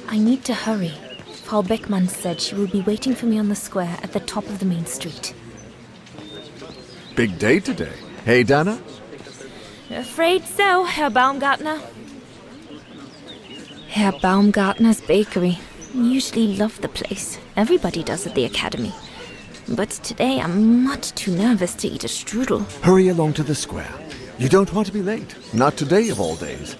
I need to hurry. Frau Beckmann said she will be waiting for me on the square at the top of the main street. Big day today. Hey, Dana? Afraid so, Herr Baumgartner. Herr Baumgartner's bakery. Usually love the place. Everybody does at the academy. But today I'm much too nervous to eat a strudel. Hurry along to the square. You don't want to be late. Not today of all days.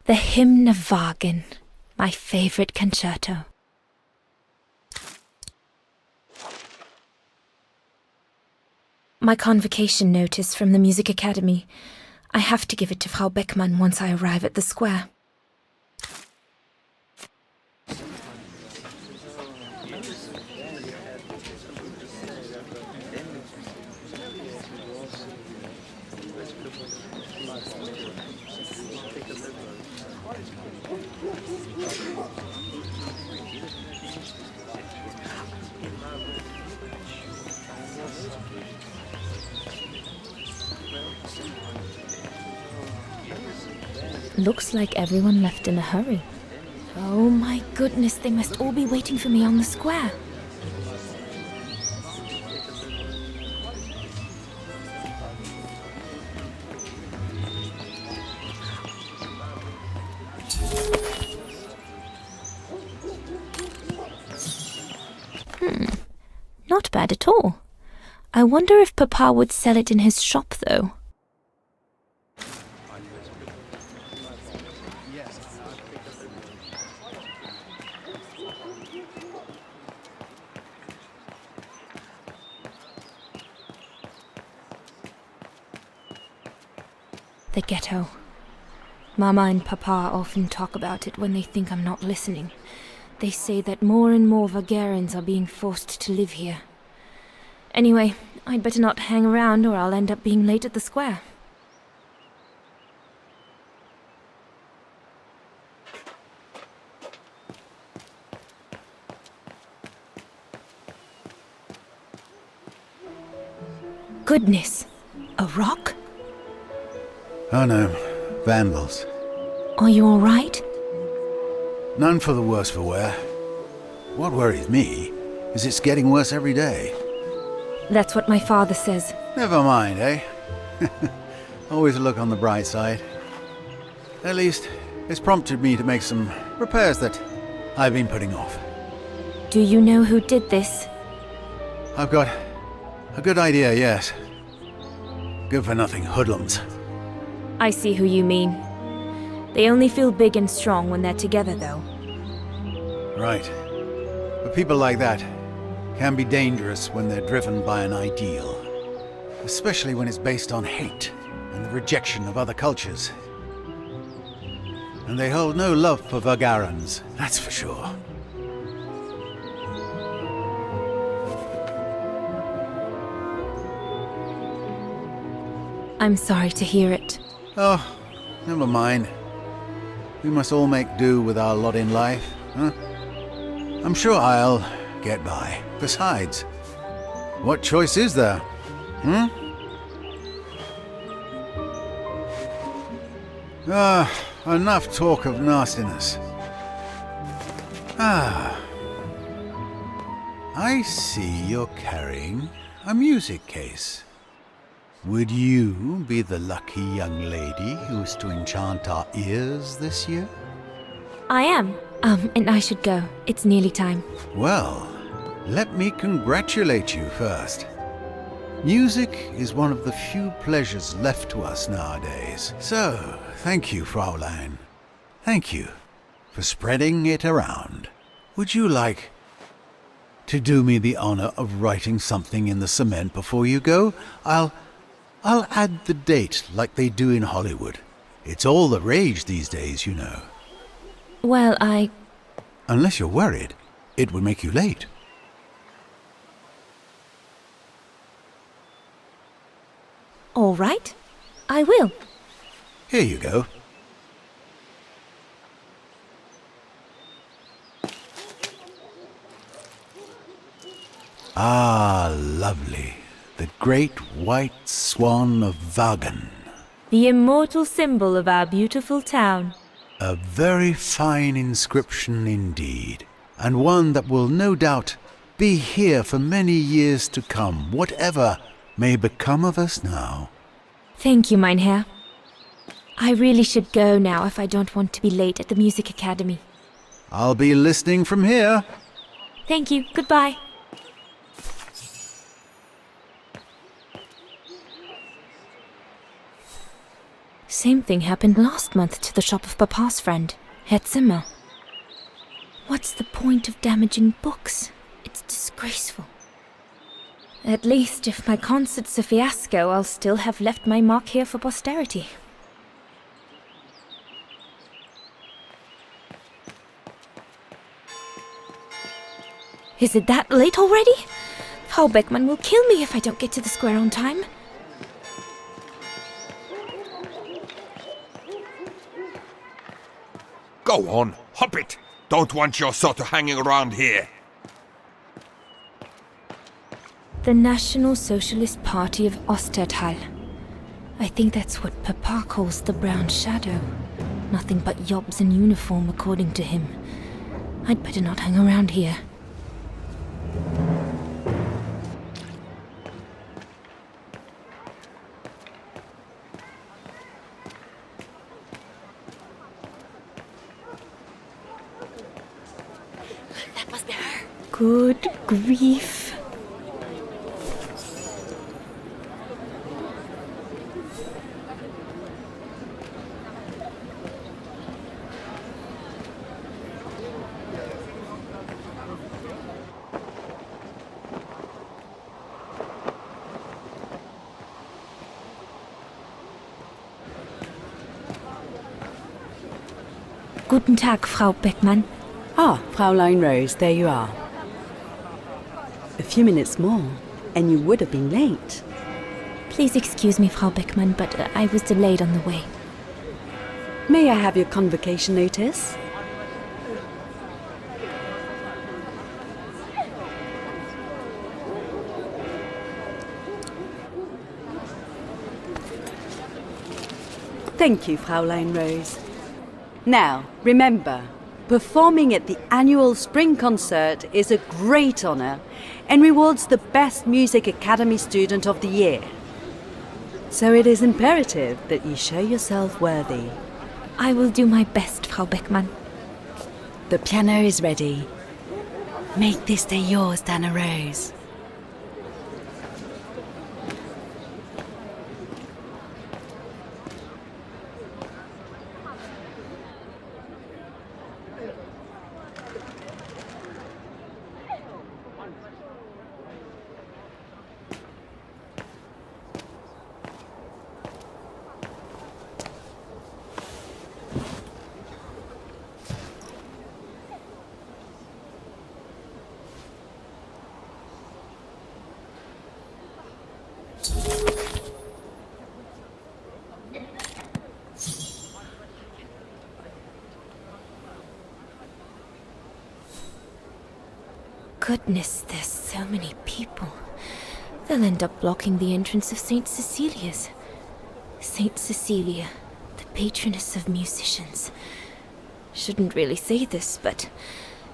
The Hymnwagen, my favorite concerto. My convocation notice from the Music Academy. I have to give it to Frau Beckmann once I arrive at the square. Looks like everyone left in a hurry. Oh my goodness, they must all be waiting for me on the square. Not bad at all. I wonder if Papa would sell it in his shop, though. The ghetto. Mama and Papa often talk about it when they think I'm not listening. They say that more and more Vagarans are being forced to live here. Anyway, I'd better not hang around or I'll end up being late at the square. Goodness! A rock? Oh no, vandals. Are you all right? None for the worse for wear. What worries me is it's getting worse every day. That's what my father says. Never mind, eh? Always look on the bright side. At least, it's prompted me to make some repairs that I've been putting off. Do you know who did this? I've got a good idea, yes. Good-for-nothing hoodlums. I see who you mean. They only feel big and strong when they're together, though. Right. But people like that can be dangerous when they're driven by an ideal. Especially when it's based on hate and the rejection of other cultures. And they hold no love for Vagarans, that's for sure. I'm sorry to hear it. Oh, never mind. We must all make do with our lot in life, huh? I'm sure I'll get by. Besides, what choice is there? Enough talk of nastiness. I see you're carrying a music case. Would you be the lucky young lady who's to enchant our ears this year? I am. And I should go. It's nearly time. Well, let me congratulate you first. Music is one of the few pleasures left to us nowadays. So, thank you, Fraulein. Thank you for spreading it around. Would you like to do me the honor of writing something in the cement before you go? I'll add the date like they do in Hollywood. It's all the rage these days, you know. Well, Unless you're worried, it would make you late. All right. I will. Here you go. Ah, lovely. The great white swan of Wagen. The immortal symbol of our beautiful town. A very fine inscription indeed, and one that will no doubt be here for many years to come, whatever may become of us now. Thank you, mein Herr. I really should go now if I don't want to be late at the Music Academy. I'll be listening from here. Thank you. Goodbye. Same thing happened last month to the shop of Papa's friend, Herr Zimmer. What's the point of damaging books? It's disgraceful. At least, if my concert's a fiasco, I'll still have left my mark here for posterity. Is it that late already? Frau Beckmann will kill me if I don't get to the square on time. Go on, hop it! Don't want your sort of hanging around here. The National Socialist Party of Ostertal. I think that's what Papa calls the Brown Shadow. Nothing but yobs in uniform, according to him. I'd better not hang around here. That must be her. Good grief. Guten Tag, Frau Beckmann. Ah, Fraulein Rose, there you are. A few minutes more, and you would have been late. Please excuse me, Frau Beckmann, but I was delayed on the way. May I have your convocation notice? Thank you, Fraulein Rose. Now, remember, performing at the annual spring concert is a great honor and rewards the best Music Academy student of the year. So it is imperative that you show yourself worthy. I will do my best, Frau Beckmann. The piano is ready. Make this day yours, Dana Rose. Goodness, there's so many people. They'll end up blocking the entrance of St. Cecilia's. St. Cecilia, the patroness of musicians. Shouldn't really say this, but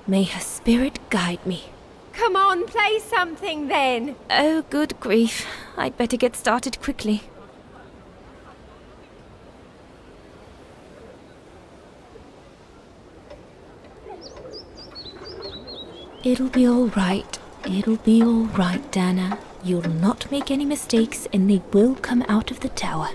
may her spirit guide me. Come on, play something then. Oh, good grief. I'd better get started quickly. It'll be all right. It'll be all right, Dana. You'll not make any mistakes, and they will come out of the tower.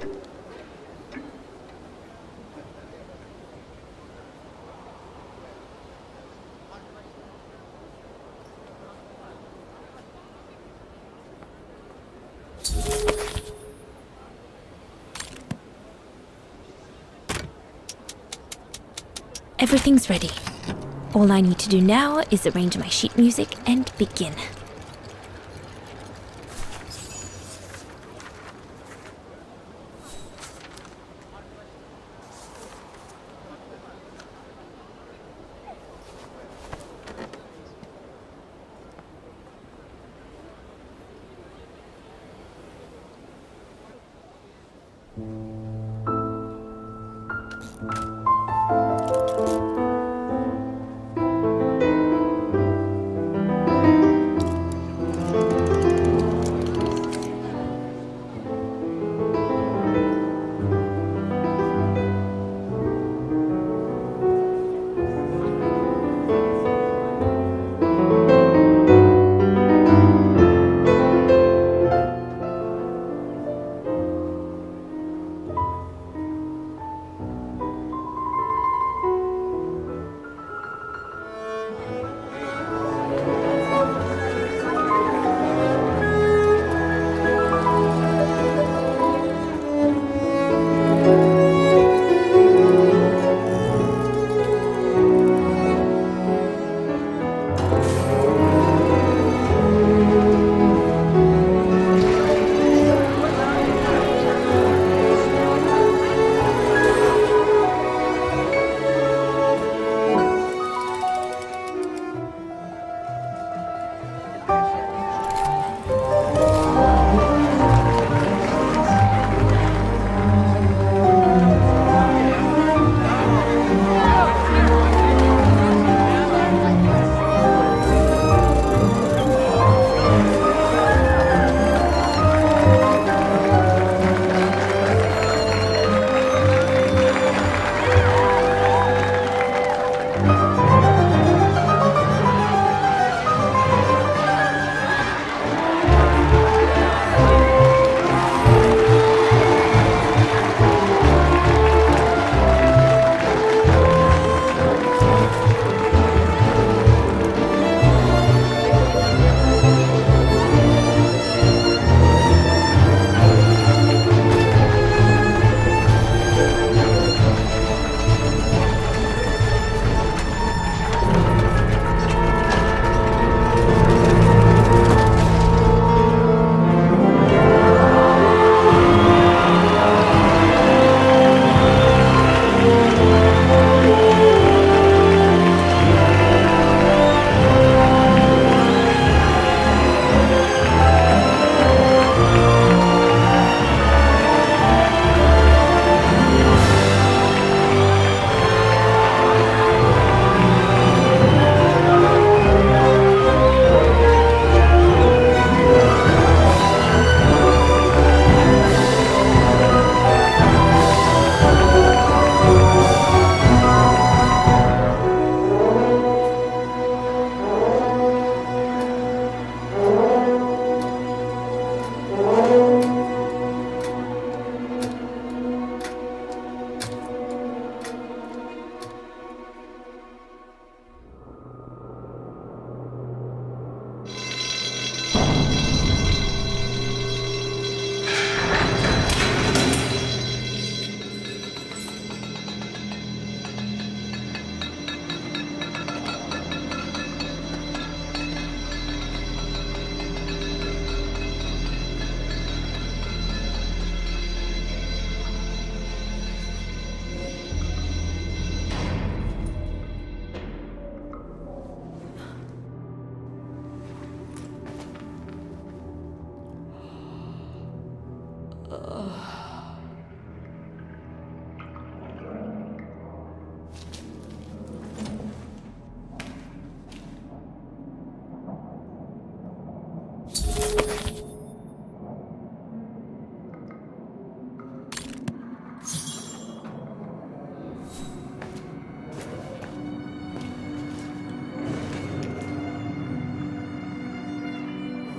Everything's ready. All I need to do now is arrange my sheet music and begin.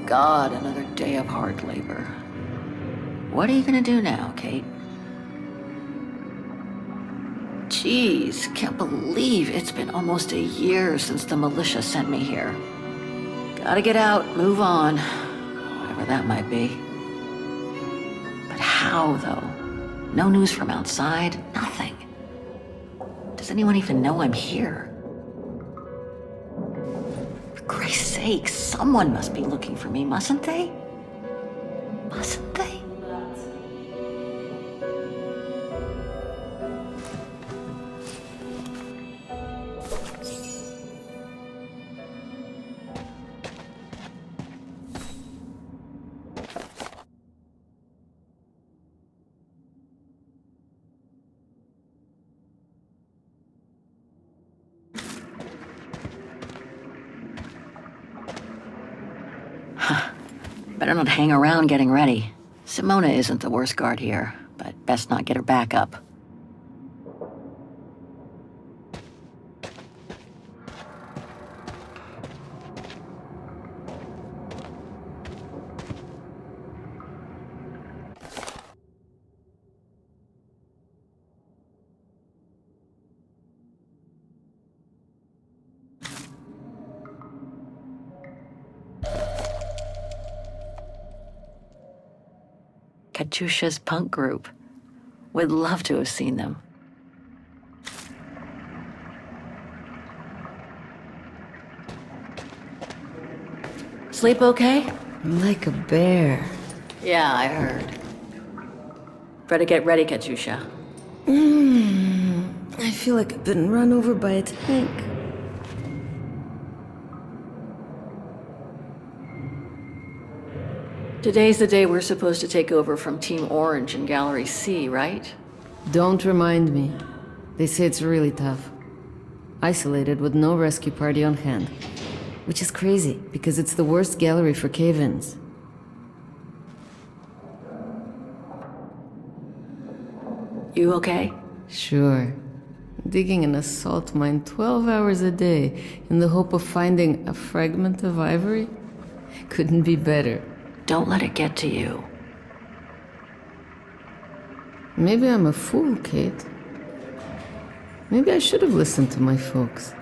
God, another day of hard labor. What are you gonna do now, Kate? Jeez, can't believe it's been almost a year since the militia sent me here. Gotta get out, move on, whatever that might be. But how, though? No news from outside, nothing. Does anyone even know I'm here? For Christ's sake, someone must be looking for me, mustn't they? Mustn't they? Better not hang around getting ready. Simona isn't the worst guard here, but best not get her back up. Katyusha's punk group. Would love to have seen them. Sleep okay? Like a bear. Yeah, I heard. Better get ready, Katyusha. I feel like I've been run over by a tank. Today's the day we're supposed to take over from Team Orange in Gallery C, right? Don't remind me. They say it's really tough. Isolated with no rescue party on hand. Which is crazy, because it's the worst gallery for cave-ins. You okay? Sure. Digging an assault mine 12 hours a day in the hope of finding a fragment of ivory? Couldn't be better. Don't let it get to you. Maybe I'm a fool, Kate. Maybe I should have listened to my folks.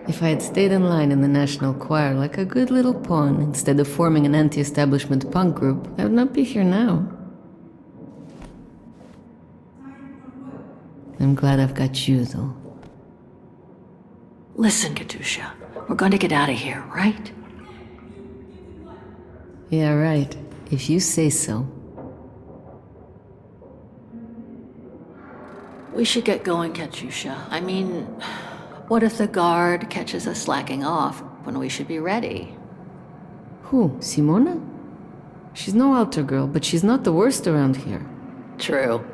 If I had stayed in line in the National Choir like a good little pawn instead of forming an anti-establishment punk group, I would not be here now. I'm glad I've got you, though. Listen, Katyusha, we're going to get out of here, right? Yeah, right. If you say so. We should get going, Katyusha. I mean, what if the guard catches us slacking off when we should be ready? Who? Simona? She's no altar girl, but she's not the worst around here. True.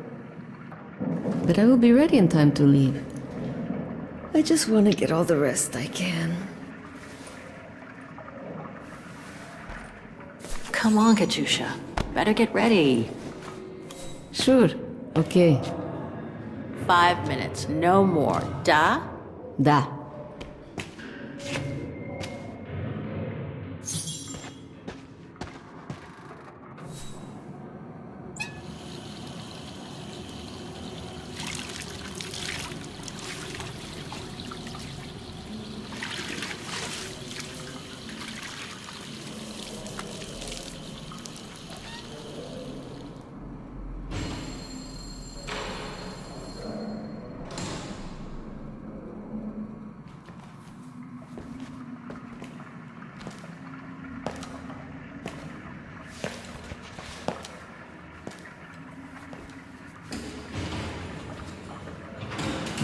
But I will be ready in time to leave. I just want to get all the rest I can. Come on, Katyusha. Better get ready. Sure. Okay. 5 minutes, no more. Da? Da.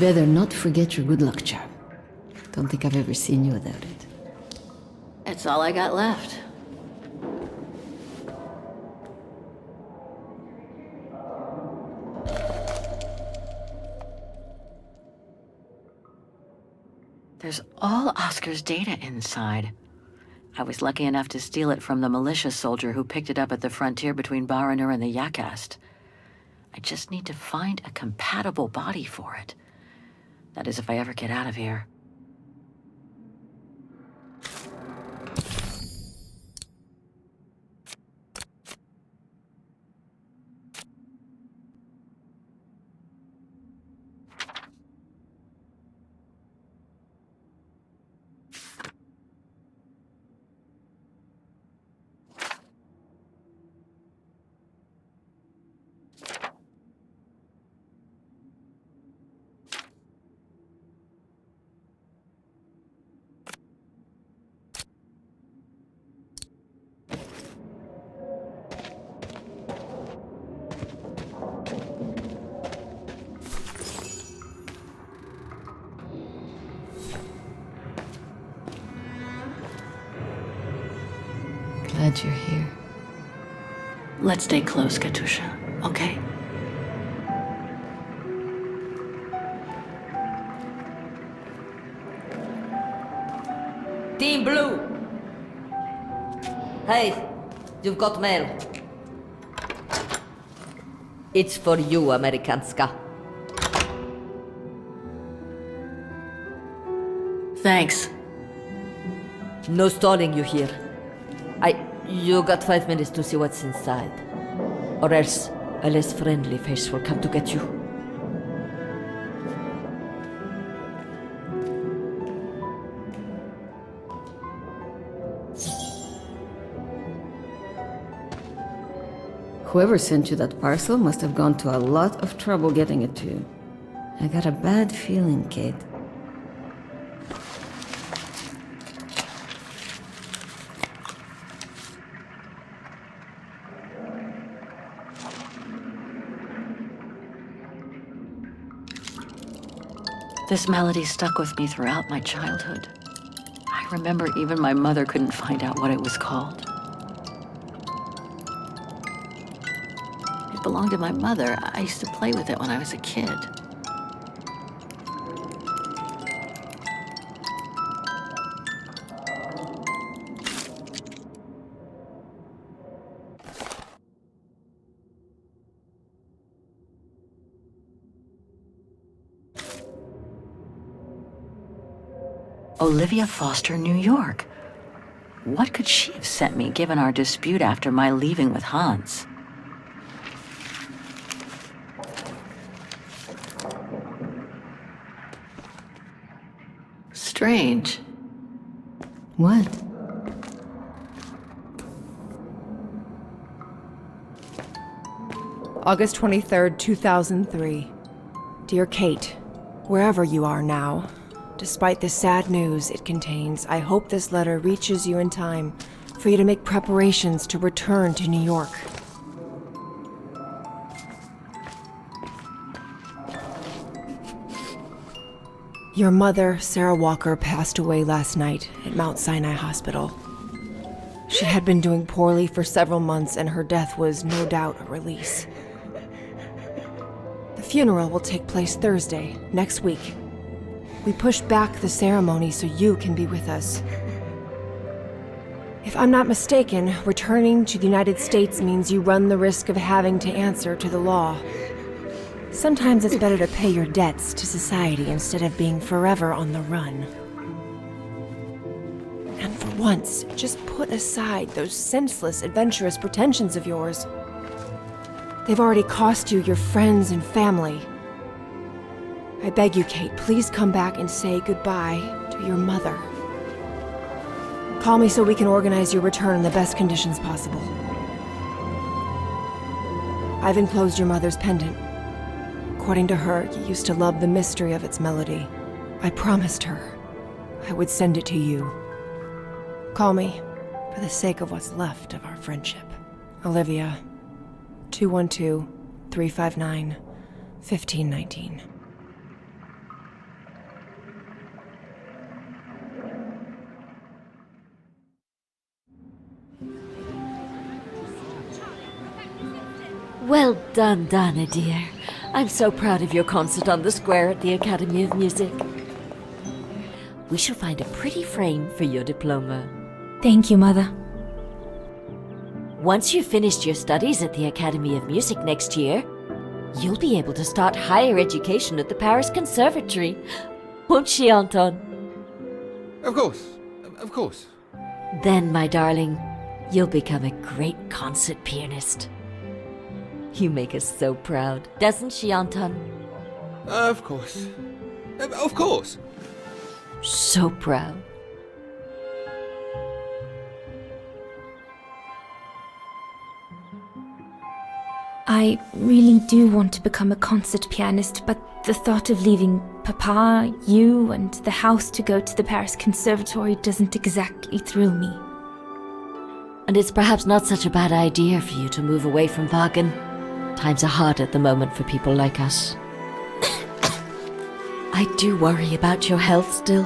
Better not forget your good luck charm. Don't think I've ever seen you without it. It's all I got left. There's all Oscar's data inside. I was lucky enough to steal it from the militia soldier who picked it up at the frontier between Baranur and the Yakast. I just need to find a compatible body for it. That is, if I ever get out of here. that you're here. Let's stay close, Katusha, okay? Team Blue! Hey, you've got mail. It's for you, Amerikanska. Thanks. No stalling you here. You got 5 minutes to see what's inside. Or else a less friendly face will come to get you. Whoever sent you that parcel must have gone to a lot of trouble getting it to you. I got a bad feeling, Kate. This melody stuck with me throughout my childhood. I remember even my mother couldn't find out what it was called. It belonged to my mother. I used to play with it when I was a kid. Olivia Foster, New York. What could she have sent me given our dispute after my leaving with Hans? Strange. What? August 23rd, 2003. Dear Kate, wherever you are now, despite the sad news it contains, I hope this letter reaches you in time for you to make preparations to return to New York. Your mother, Sarah Walker, passed away last night at Mount Sinai Hospital. She had been doing poorly for several months, and her death was no doubt a release. The funeral will take place Thursday, next week. We pushed back the ceremony so you can be with us. If I'm not mistaken, returning to the United States means you run the risk of having to answer to the law. Sometimes it's better to pay your debts to society instead of being forever on the run. And for once, just put aside those senseless, adventurous pretensions of yours. They've already cost you your friends and family. I beg you, Kate, please come back and say goodbye to your mother. Call me so we can organize your return in the best conditions possible. I've enclosed your mother's pendant. According to her, you used to love the mystery of its melody. I promised her I would send it to you. Call me for the sake of what's left of our friendship. Olivia, 212-359-1519. Well done, Donna, dear. I'm so proud of your concert on the square at the Academy of Music. We shall find a pretty frame for your diploma. Thank you, Mother. Once you've finished your studies at the Academy of Music next year, you'll be able to start higher education at the Paris Conservatory. Won't she, Anton? Of course. Of course. Then, my darling, you'll become a great concert pianist. You make us so proud, doesn't she, Anton? Of course. Of course. So proud. I really do want to become a concert pianist, but the thought of leaving Papa, you, and the house to go to the Paris Conservatory doesn't exactly thrill me. And it's perhaps not such a bad idea for you to move away from Wagen. Times are hard at the moment for people like us. I do worry about your health still.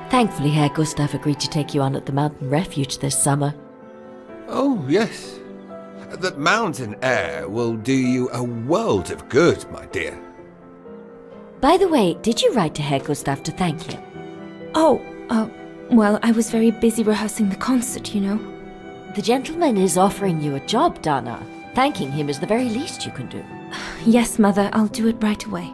Thankfully, Herr Gustav agreed to take you on at the mountain refuge this summer. Oh, yes. The mountain air will do you a world of good, my dear. By the way, did you write to Herr Gustav to thank him? Oh, well, I was very busy rehearsing the concert, you know. The gentleman is offering you a job, Dana. Thanking him is the very least you can do. Yes, Mother, I'll do it right away.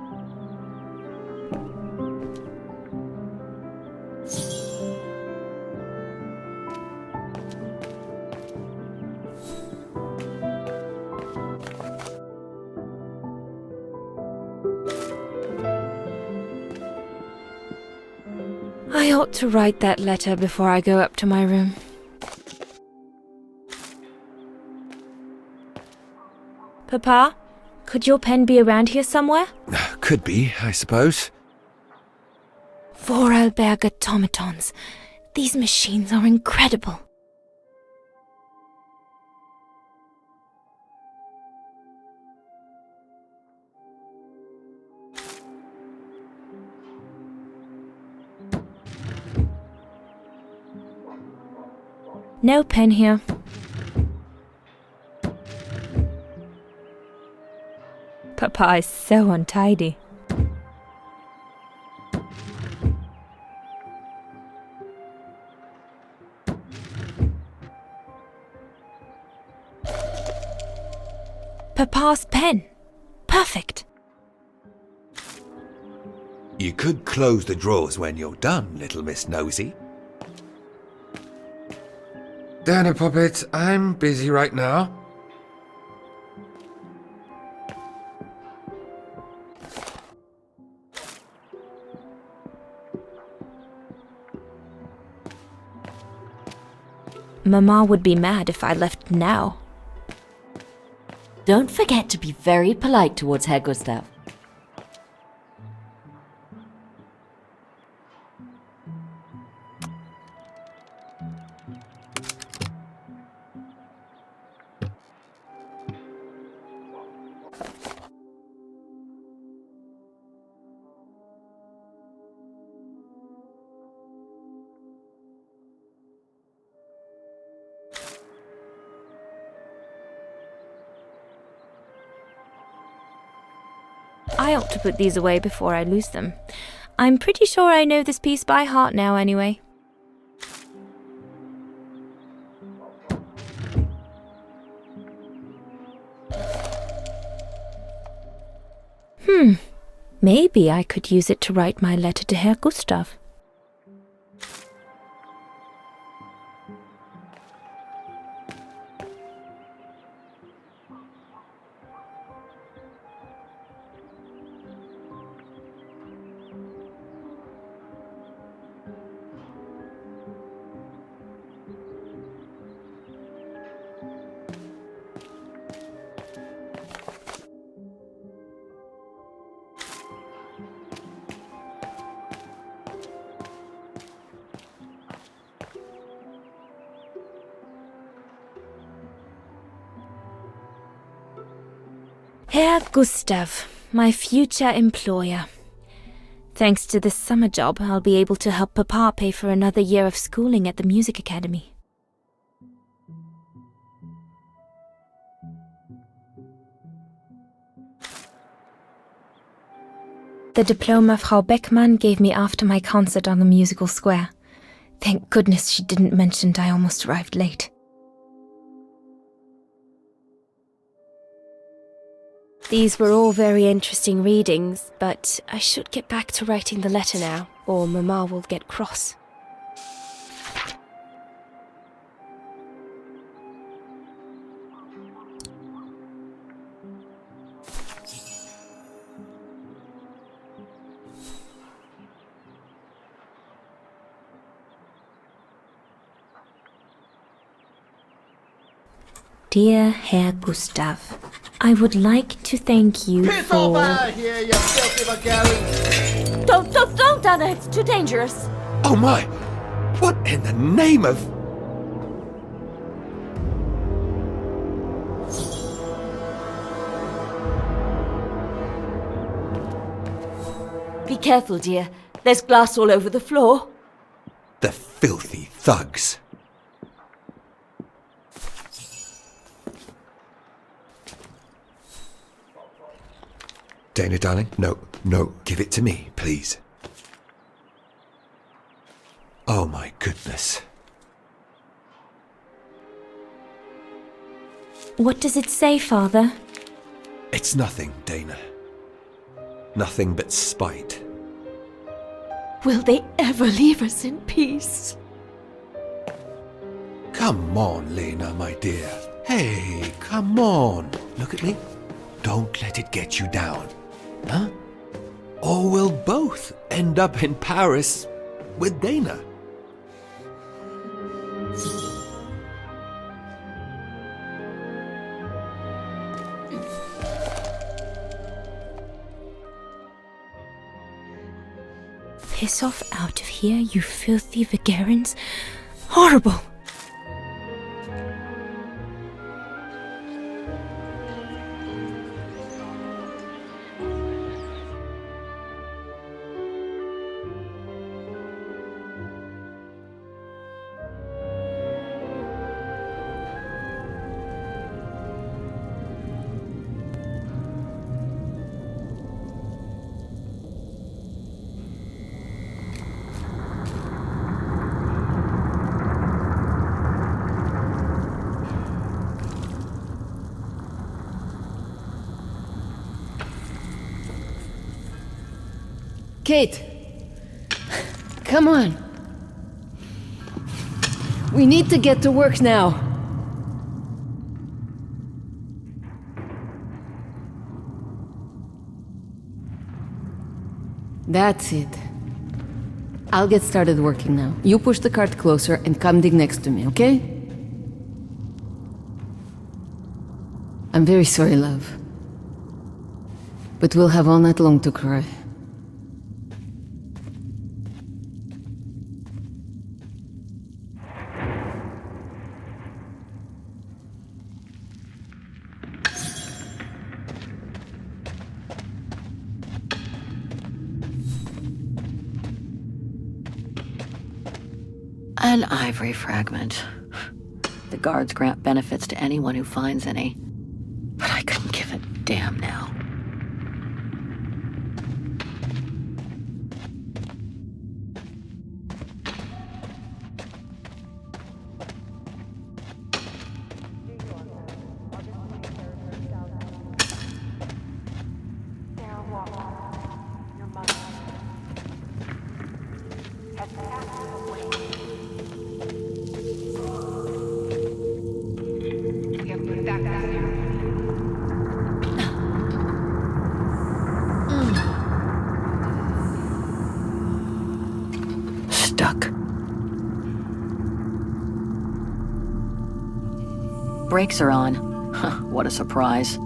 I ought to write that letter before I go up to my room. Papa, could your pen be around here somewhere? Could be, I suppose. Vorarlberg automatons. These machines are incredible. No pen here. Papa is so untidy. Papa's pen. Perfect. You could close the drawers when you're done, little Miss Nosy. Dana Puppet, I'm busy right now. Mama would be mad if I left now. Don't forget to be very polite towards Herr Gustav. I ought to put these away before I lose them. I'm pretty sure I know this piece by heart now anyway. Maybe I could use it to write my letter to Herr Gustav. Herr Gustav, my future employer. Thanks to this summer job, I'll be able to help Papa pay for another year of schooling at the music academy. The diploma Frau Beckmann gave me after my concert on the musical square. Thank goodness she didn't mention I almost arrived late. These were all very interesting readings, but I should get back to writing the letter now, or Mama will get cross. Dear Herr Gustav, I would like to thank you for... Here, you filthy Bulgarians! Don't, Anna, it's too dangerous. Oh my! What in the name of... Be careful, dear. There's glass all over the floor. The filthy thugs. Dana, darling, no, give it to me, please. Oh my goodness. What does it say, Father? It's nothing, Dana. Nothing but spite. Will they ever leave us in peace? Come on, Lena, my dear. Hey, come on. Look at me. Don't let it get you down. Huh? Or we'll both end up in Paris with Dana. Piss off out of here, you filthy Vagarans. Horrible! Kate! Come on! We need to get to work now! That's it. I'll get started working now. You push the cart closer and come dig next to me, okay? I'm very sorry, love. But we'll have all night long to cry. An ivory fragment. The guards grant benefits to anyone who finds any. But I couldn't give a damn now. Stuck. Brakes are on. Huh, what a surprise. So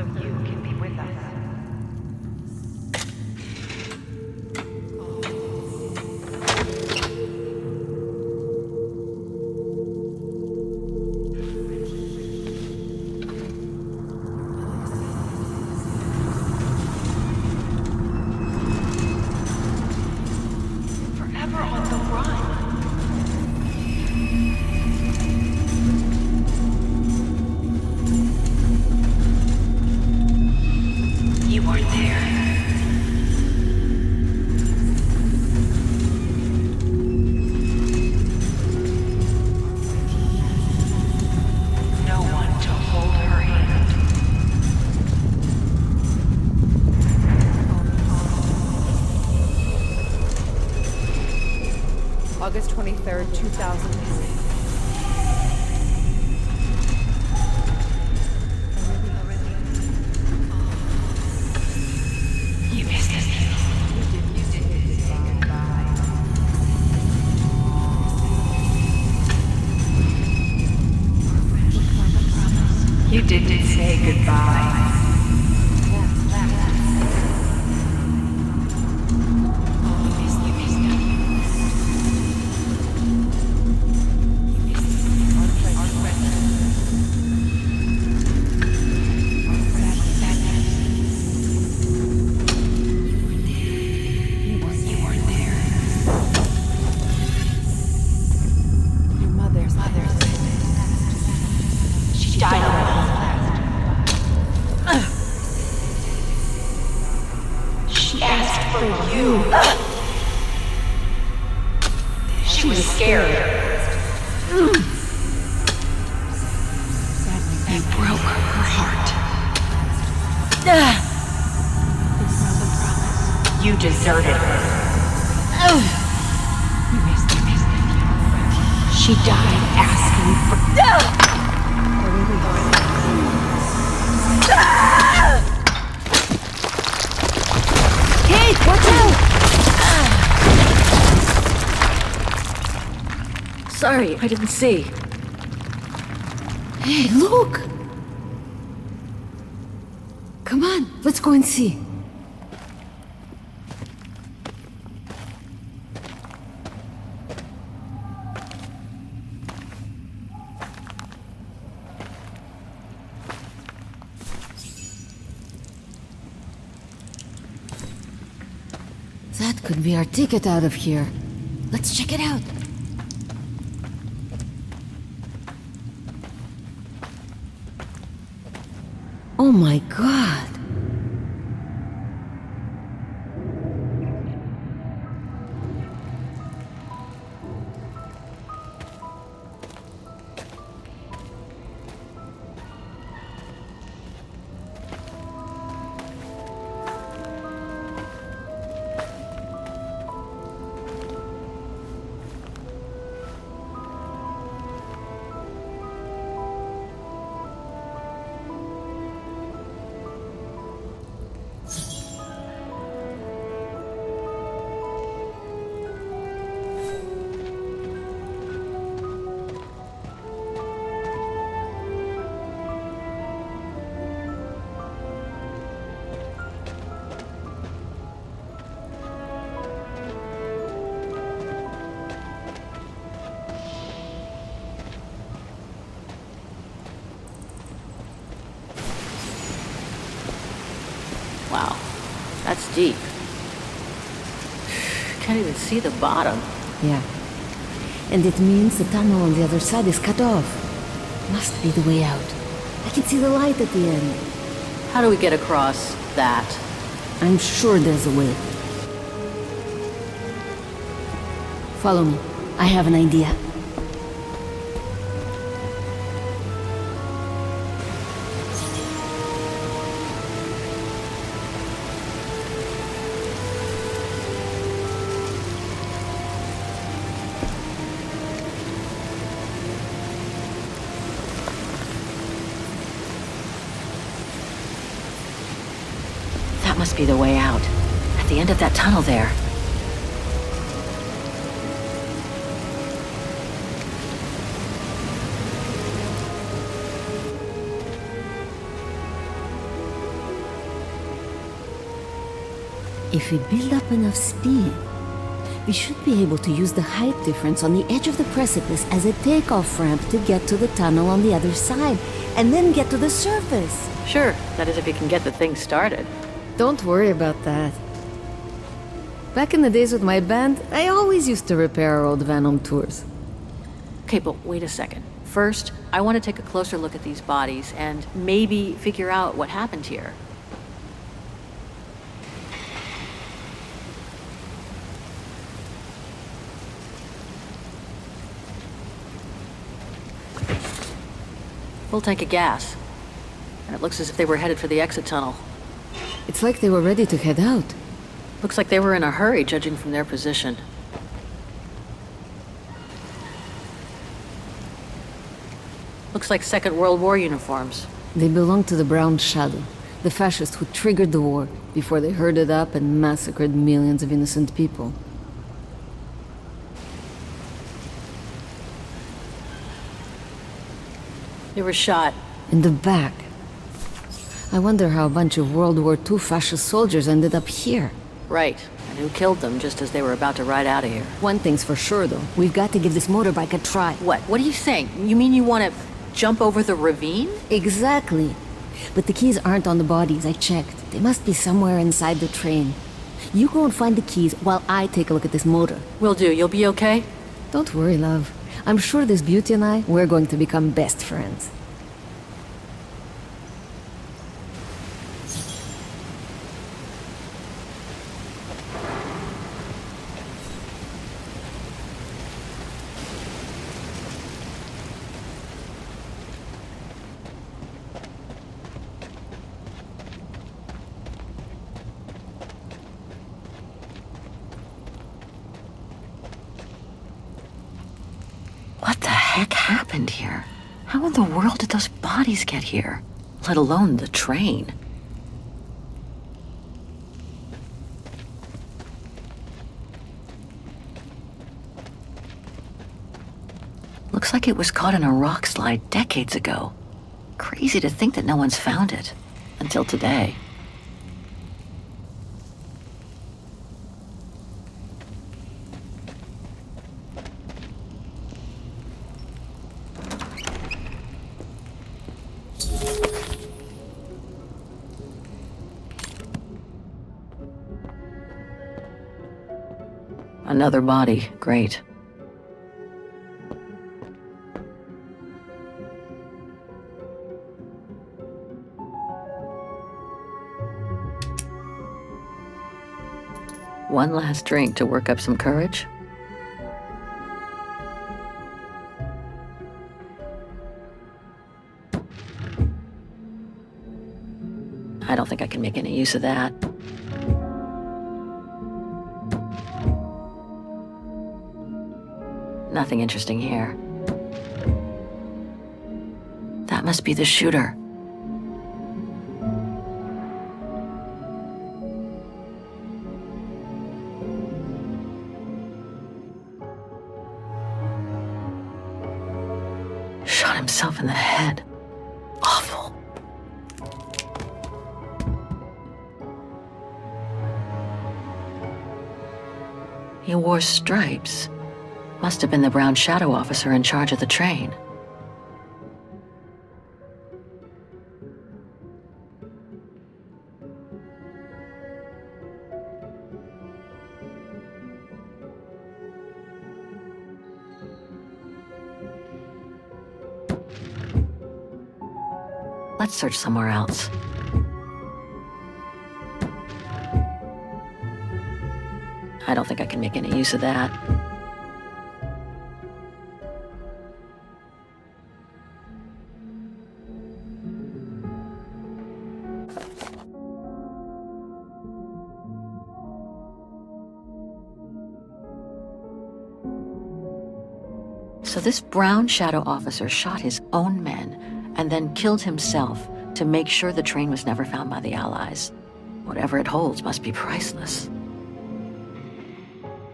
you can be with us. Forever on the run. You weren't there. No one to hold her hand. August 23rd, 2006. You missed us. You didn't say goodbye. Your mother's. move. She was scared. You broke her heart. You deserted her. She died asking for... Kate, watch out! Sorry, I didn't see. Hey, look! Come on, let's go and see. That could be our ticket out of here. Let's check it out. Oh my god! Wow, that's deep. Can't even see the bottom. Yeah. And it means the tunnel on the other side is cut off. Must be the way out. I can see the light at the end. How do we get across that? I'm sure there's a way. Follow me. I have an idea. That must be the way out. At the end of that tunnel there. If we build up enough speed, we should be able to use the height difference on the edge of the precipice as a takeoff ramp to get to the tunnel on the other side, and then get to the surface. Sure, that is if you can get the thing started. Don't worry about that. Back in the days with my band, I always used to repair our old van on tours. Okay, but wait a second. First, I want to take a closer look at these bodies and maybe figure out what happened here. Full tank of gas. And it looks as if they were headed for the exit tunnel. It's like they were ready to head out. Looks like they were in a hurry, judging from their position. Looks like Second World War uniforms. They belong to the Brown Shadow, the fascists who triggered the war before they herded up and massacred millions of innocent people. They were shot. In the back. I wonder how a bunch of World War II fascist soldiers ended up here. Right. And who killed them just as they were about to ride out of here. One thing's for sure, though. We've got to give this motorbike a try. What? What are you saying? You mean you want to jump over the ravine? Exactly. But the keys aren't on the bodies, I checked. They must be somewhere inside the train. You go and find the keys while I take a look at this motor. Will do. You'll be okay? Don't worry, love. I'm sure this beauty and I, we're going to become best friends. heck happened here? How in the world did those bodies get here? Let alone the train. Looks like it was caught in a rock slide decades ago. Crazy to think that no one's found it. Until today. Another body. Great. One last drink to work up some courage? I don't think I can make any use of that. Nothing interesting here. That must be the shooter. Shot himself in the head. Awful. He wore stripes. Must have been the brown shadow officer in charge of the train. Let's search somewhere else. I don't think I can make any use of that. So this brown shadow officer shot his own men and then killed himself to make sure the train was never found by the Allies. Whatever it holds must be priceless.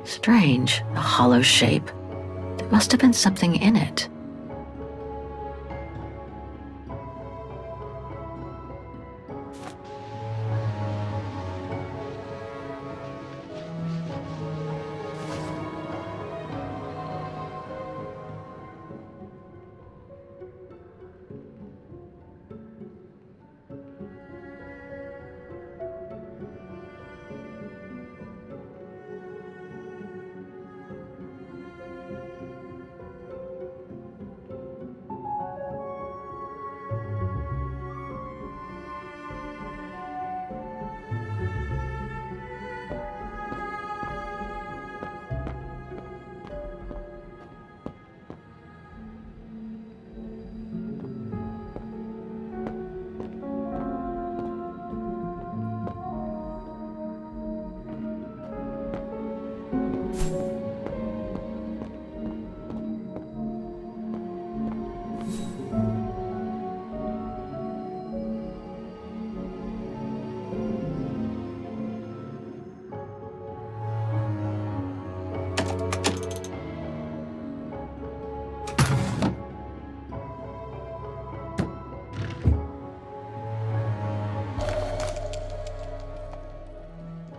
Strange, a hollow shape. There must have been something in it.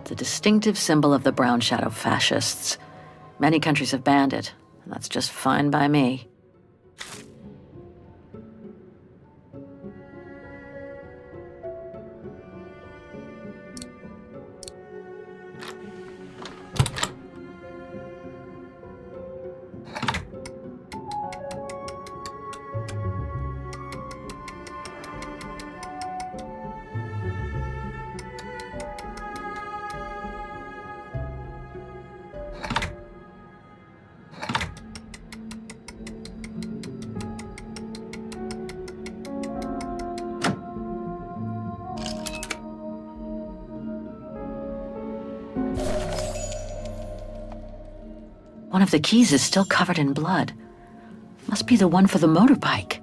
The distinctive symbol of the brown shadow fascists. Many countries have banned it, and that's just fine by me. One of the keys is still covered in blood. Must be the one for the motorbike.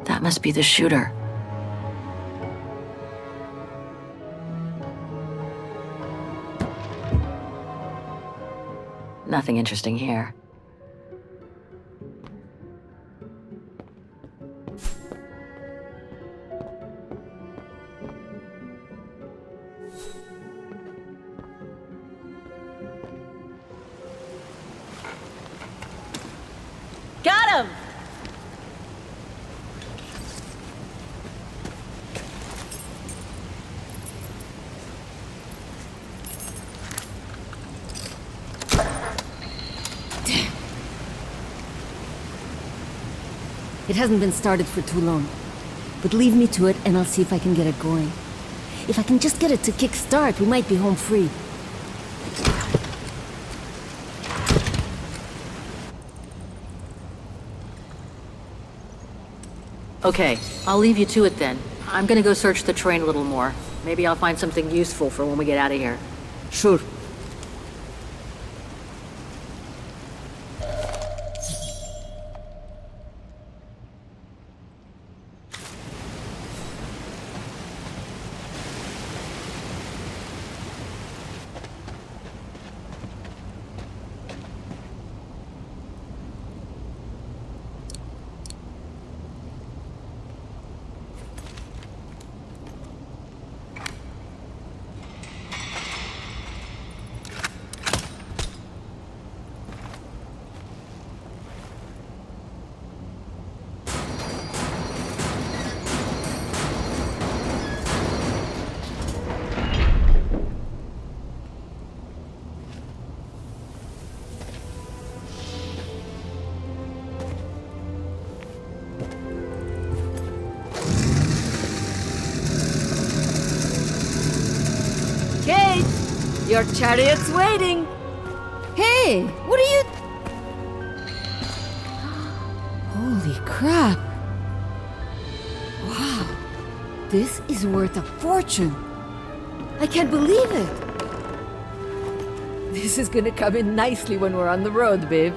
That must be the shooter. Nothing interesting here. Got him! It hasn't been started for too long. But leave me to it and I'll see if I can get it going. If I can just get it to kick-start, we might be home free. Okay, I'll leave you to it then. I'm gonna go search the train a little more. Maybe I'll find something useful for when we get out of here. Sure. Kate! Your chariot's waiting! Hey! What are you... Holy crap! Wow! This is worth a fortune! I can't believe it! This is gonna come in nicely when we're on the road, babe.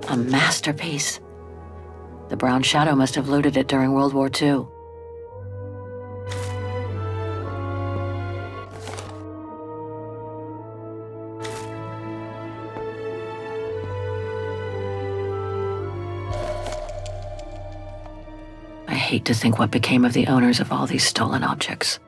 A masterpiece. The Brown Shadow must have looted it during World War II. I hate to think what became of the owners of all these stolen objects.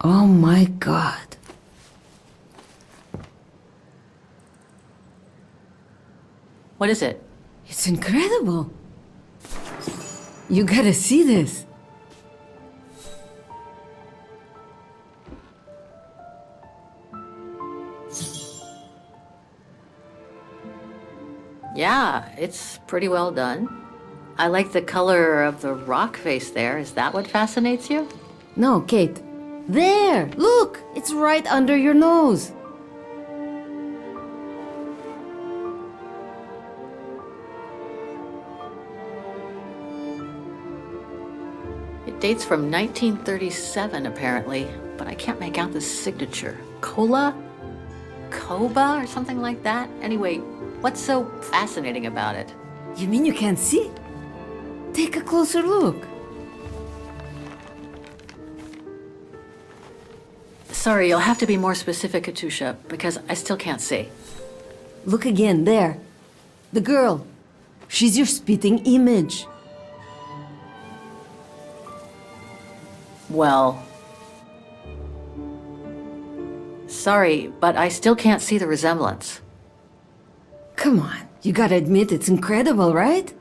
Oh my god. What is it? It's incredible. You gotta see this. Yeah, it's pretty well done. I like the color of the rock face there. Is that what fascinates you? No, Kate. There! Look! It's right under your nose. It dates from 1937, apparently, but I can't make out the signature. Cola? Koba or something like that? Anyway, what's so fascinating about it? You mean you can't see? Take a closer look. Sorry, you'll have to be more specific, Katusha, because I still can't see. Look again, there. The girl. She's your spitting image. Well... Sorry, but I still can't see the resemblance. Come on, you gotta admit it's incredible, right?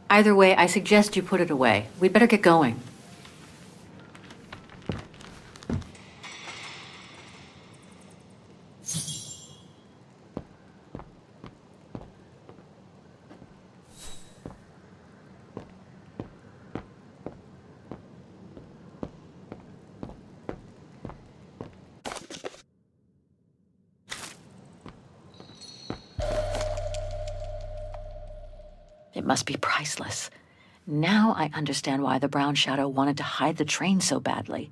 Either way, I suggest you put it away. We'd better get going. It must be priceless. Now I understand why the Brown Shadow wanted to hide the train so badly.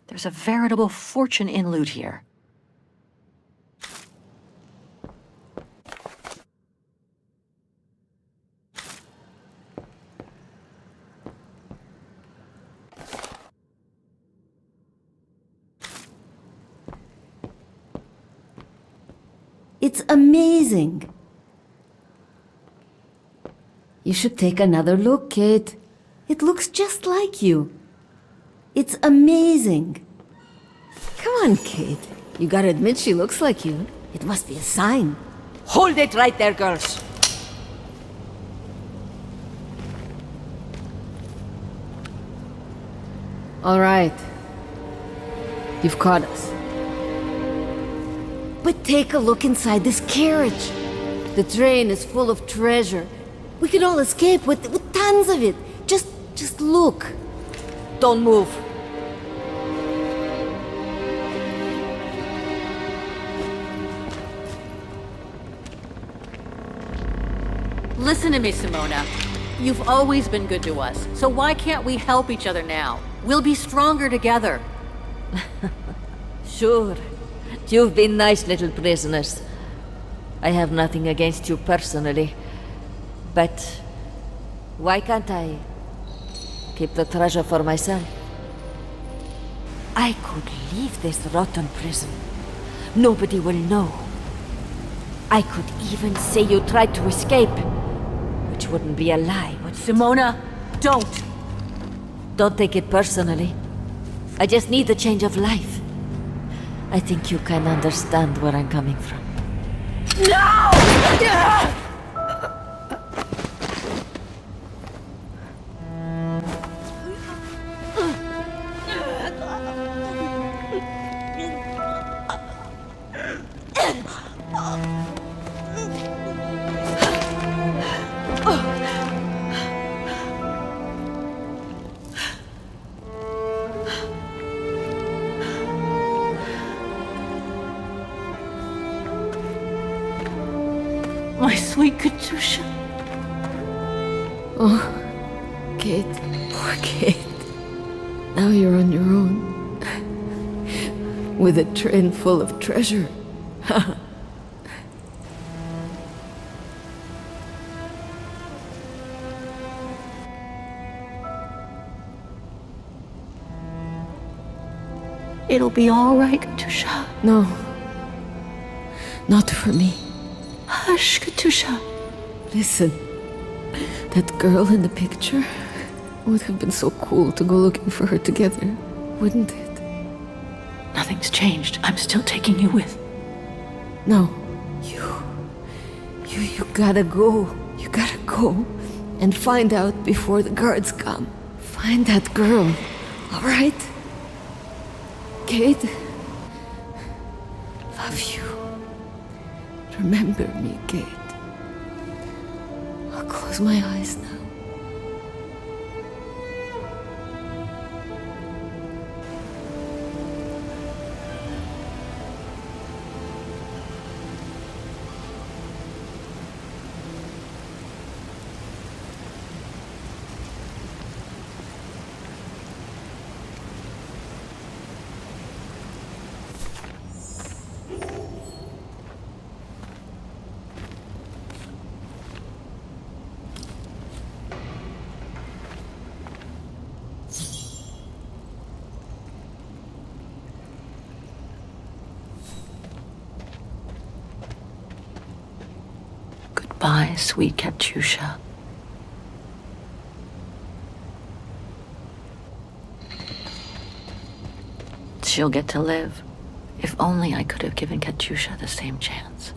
There's a veritable fortune in loot here. It's amazing. You should take another look, Kate. It looks just like you. It's amazing. Come on, Kate. You gotta admit she looks like you. It must be a sign. Hold it right there, girls. All right. You've caught us. But take a look inside this carriage. The train is full of treasure. We can all escape with tons of it. Just look. Don't move. Listen to me, Simona. You've always been good to us, so why can't we help each other now? We'll be stronger together. Sure. You've been nice little prisoners. I have nothing against you personally. But why can't I keep the treasure for myself? I could leave this rotten prison. Nobody will know. I could even say you tried to escape, which wouldn't be a lie, would it? Simona, don't! Don't take it personally. I just need a change of life. I think you can understand where I'm coming from. No! My sweet Katusha. Oh, Kate. Poor Kate. Now you're on your own. With a train full of treasure. It'll be all right, Katusha. No. Not for me. Hush, Katusha. Listen. That girl in the picture would have been so cool to go looking for her together, wouldn't it? Nothing's changed. I'm still taking you with. No. You gotta go. You gotta go and find out before the guards come. Find that girl, all right? Kate? Love you. Remember me, Kate. I'll close my eyes now. Goodbye, sweet Katyusha. She'll get to live. If only I could have given Katyusha the same chance.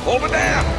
Over there!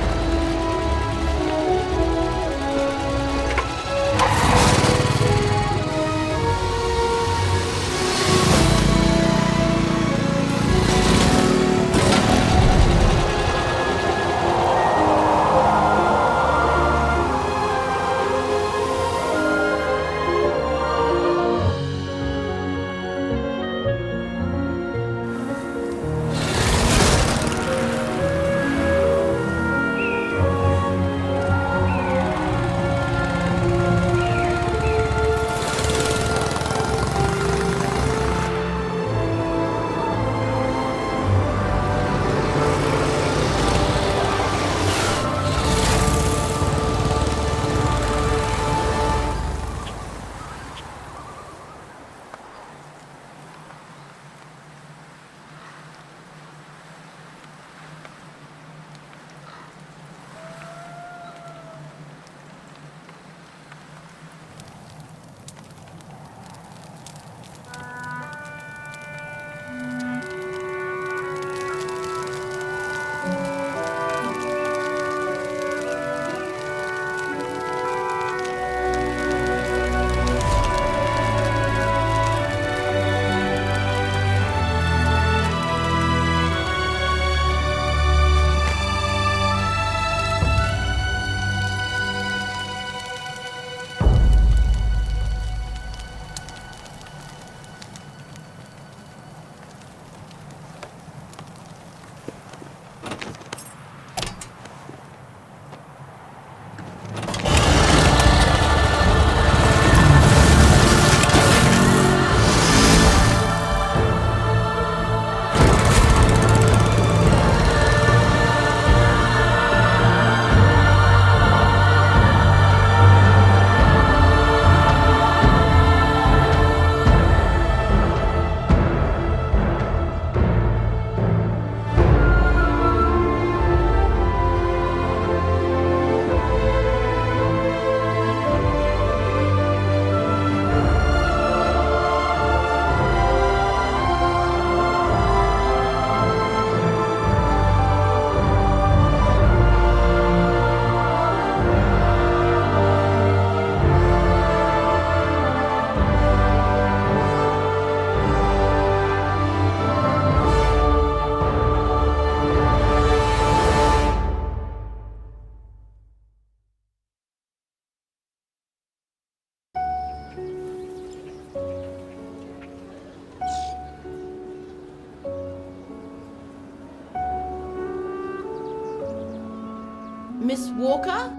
Miss Walker?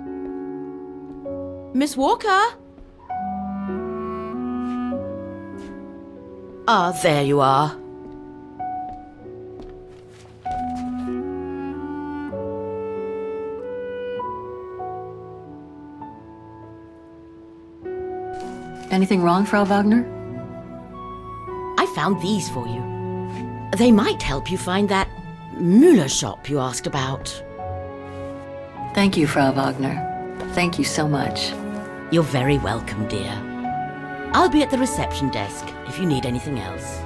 Miss Walker? Ah, there you are. Anything wrong, Frau Wagner? I found these for you. They might help you find that Müller shop you asked about. Thank you, Frau Wagner. Thank you so much. You're very welcome, dear. I'll be at the reception desk if you need anything else.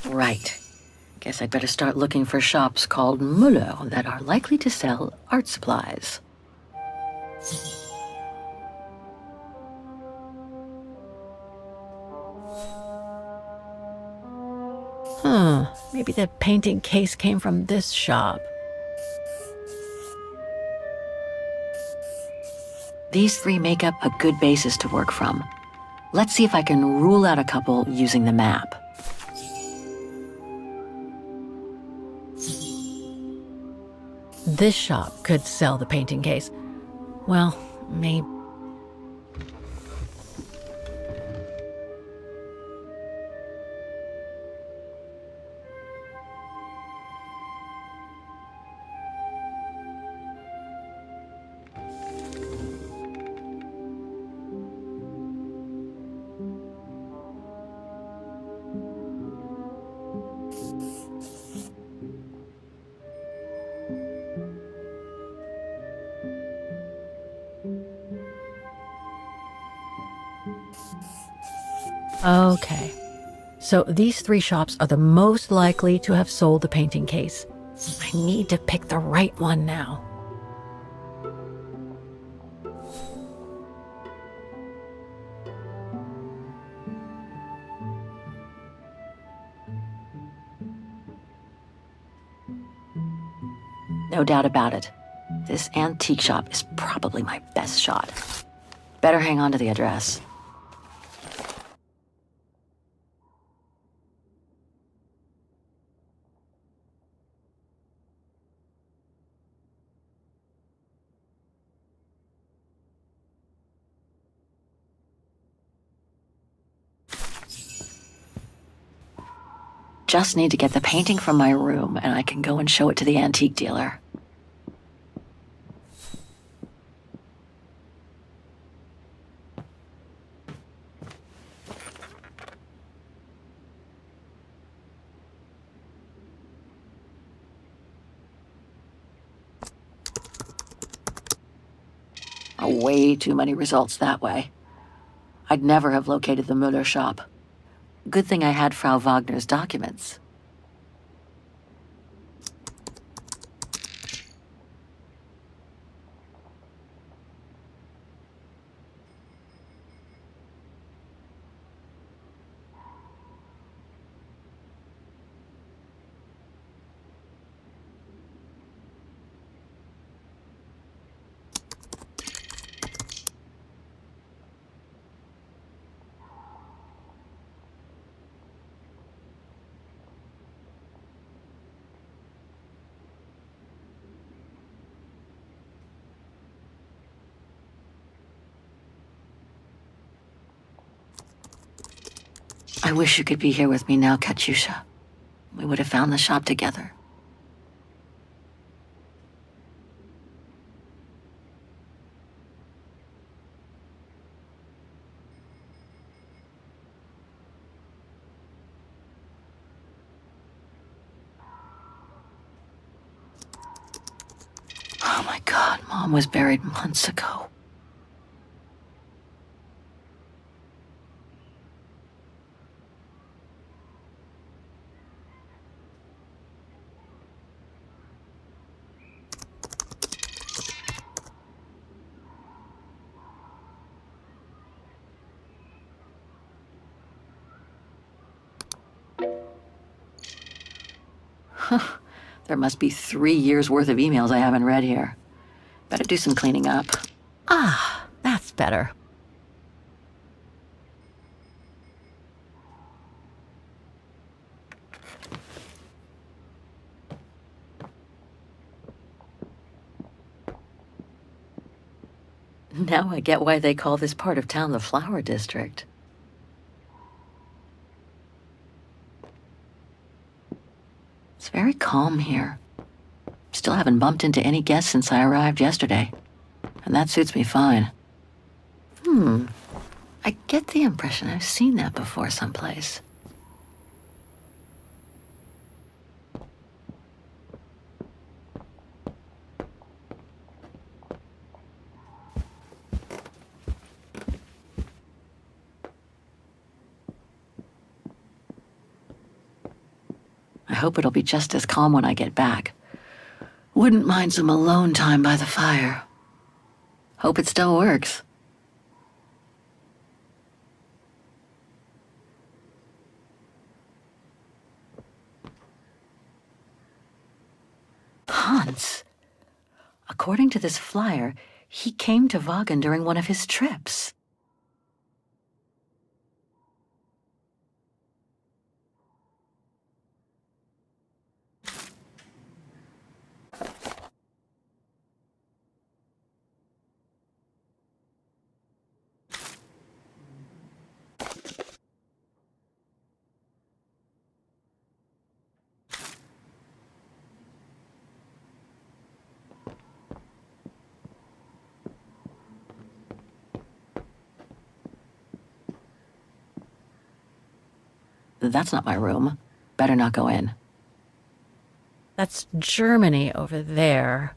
Right. Guess I'd better start looking for shops called Muller that are likely to sell art supplies. Maybe the painting case came from this shop. These three make up a good basis to work from. Let's see if I can rule out a couple using the map. This shop could sell the painting case. Well, maybe. Okay. So these three shops are the most likely to have sold the painting case. I need to pick the right one now. No doubt about it. This antique shop is probably my best shot. Better hang on to the address. Just need to get the painting from my room, and I can go and show it to the antique dealer. Way too many results that way. I'd never have located the Müller shop. Good thing I had Frau Wagner's documents. I wish you could be here with me now, Katyusha. We would have found the shop together. Oh my God, Mom was buried months ago. There must be 3 years worth of emails I haven't read here. Better do some cleaning up. Ah, that's better. Now I get why they call this part of town the Flower District. It's very calm here. Still haven't bumped into any guests since I arrived yesterday. And that suits me fine. I get the impression I've seen that before someplace. hope it'll be just as calm when I get back. Wouldn't mind some alone time by the fire. Hope it still works. Hans. According to this flyer, he came to Vaughan during one of his trips. That's not my room. Better not go in. That's Germany over there.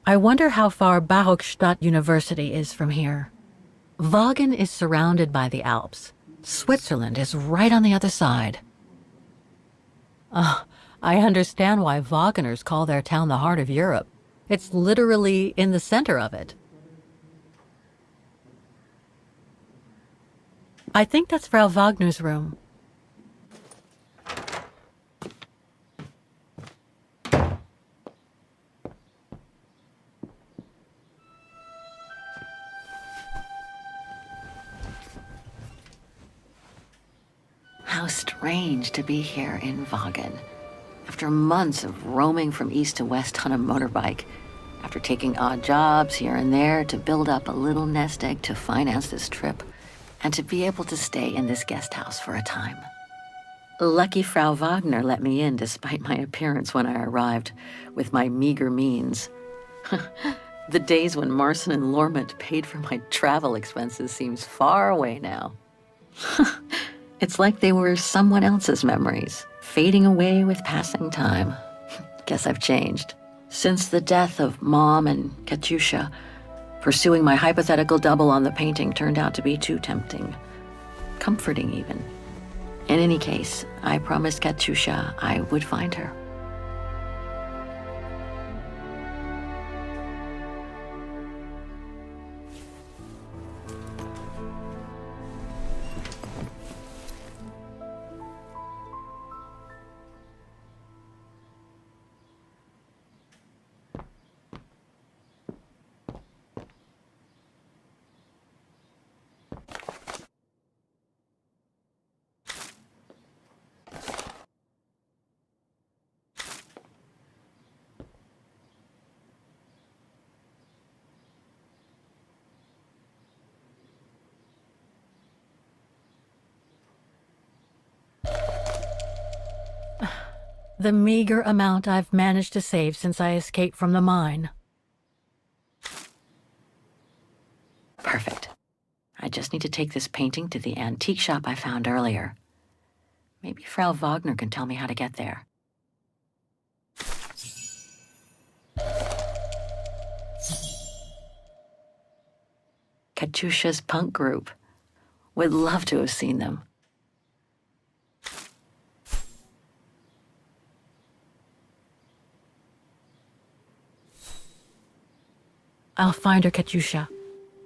I wonder how far Barokstadt University is from here. Vaughan is surrounded by the Alps. Switzerland is right on the other side. I understand why Waggoners call their town the heart of Europe. It's literally in the center of it. I think that's Frau Wagner's room. How strange to be here in Vaughan. After months of roaming from east to west on a motorbike, after taking odd jobs here and there to build up a little nest egg to finance this trip, and to be able to stay in this guest house for a time. Lucky Frau Wagner let me in despite my appearance when I arrived, with my meager means. The days when Marson and Lormont paid for my travel expenses seems far away now. It's like they were someone else's memories, fading away with passing time. Guess I've changed. Since the death of Mom and Katyusha, pursuing my hypothetical double on the painting turned out to be too tempting. Comforting, even. In any case, I promised Katyusha I would find her. The meager amount I've managed to save since I escaped from the mine. Perfect. I just need to take this painting to the antique shop I found earlier. Maybe Frau Wagner can tell me how to get there. Katyusha's punk group. Would love to have seen them. I'll find her, Katyusha,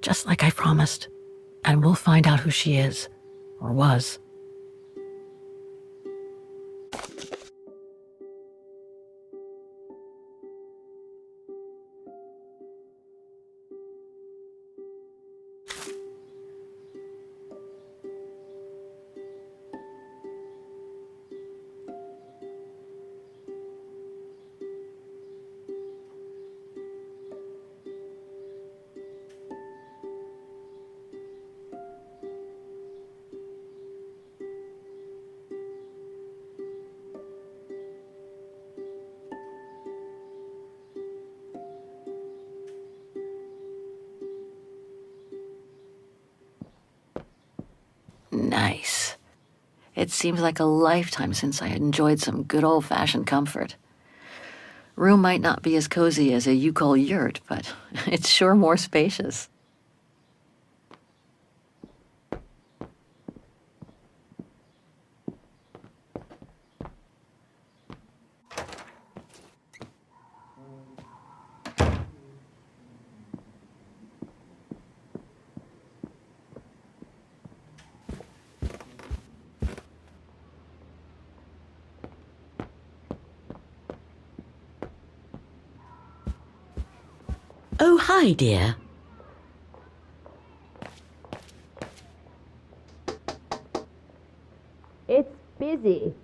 just like I promised. And we'll find out who she is, or was. Nice. It seems like a lifetime since I enjoyed some good old-fashioned comfort. Room might not be as cozy as a Yukol yurt, but it's sure more spacious. Oh, hi, dear. It's busy.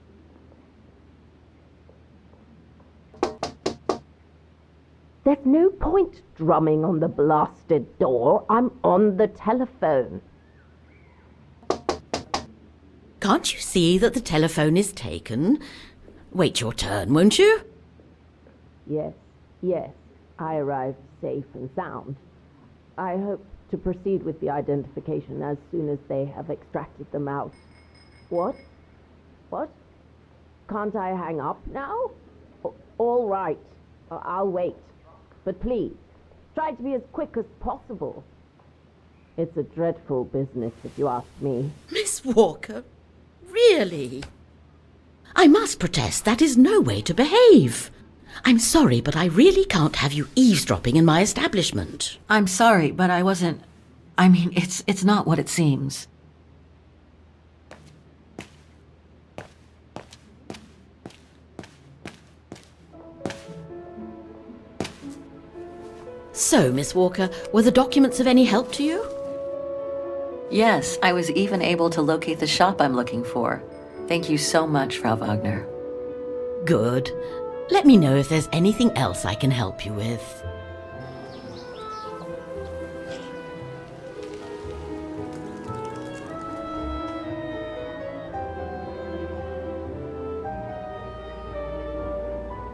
There's no point drumming on the blasted door. I'm on the telephone. Can't you see that the telephone is taken? Wait your turn, won't you? Yes. I arrived safe and sound. I hope to proceed with the identification as soon as they have extracted them out. What? Can't I hang up now? All right. I'll wait. But please, try to be as quick as possible. It's a dreadful business, if you ask me. Miss Walker, really? I must protest, that is no way to behave. I'm sorry, but I really can't have you eavesdropping in my establishment. I'm sorry, but I wasn't... I mean, it's not what it seems. So, Miss Walker, were the documents of any help to you? Yes, I was even able to locate the shop I'm looking for. Thank you so much, Frau Wagner. Good. Let me know if there's anything else I can help you with.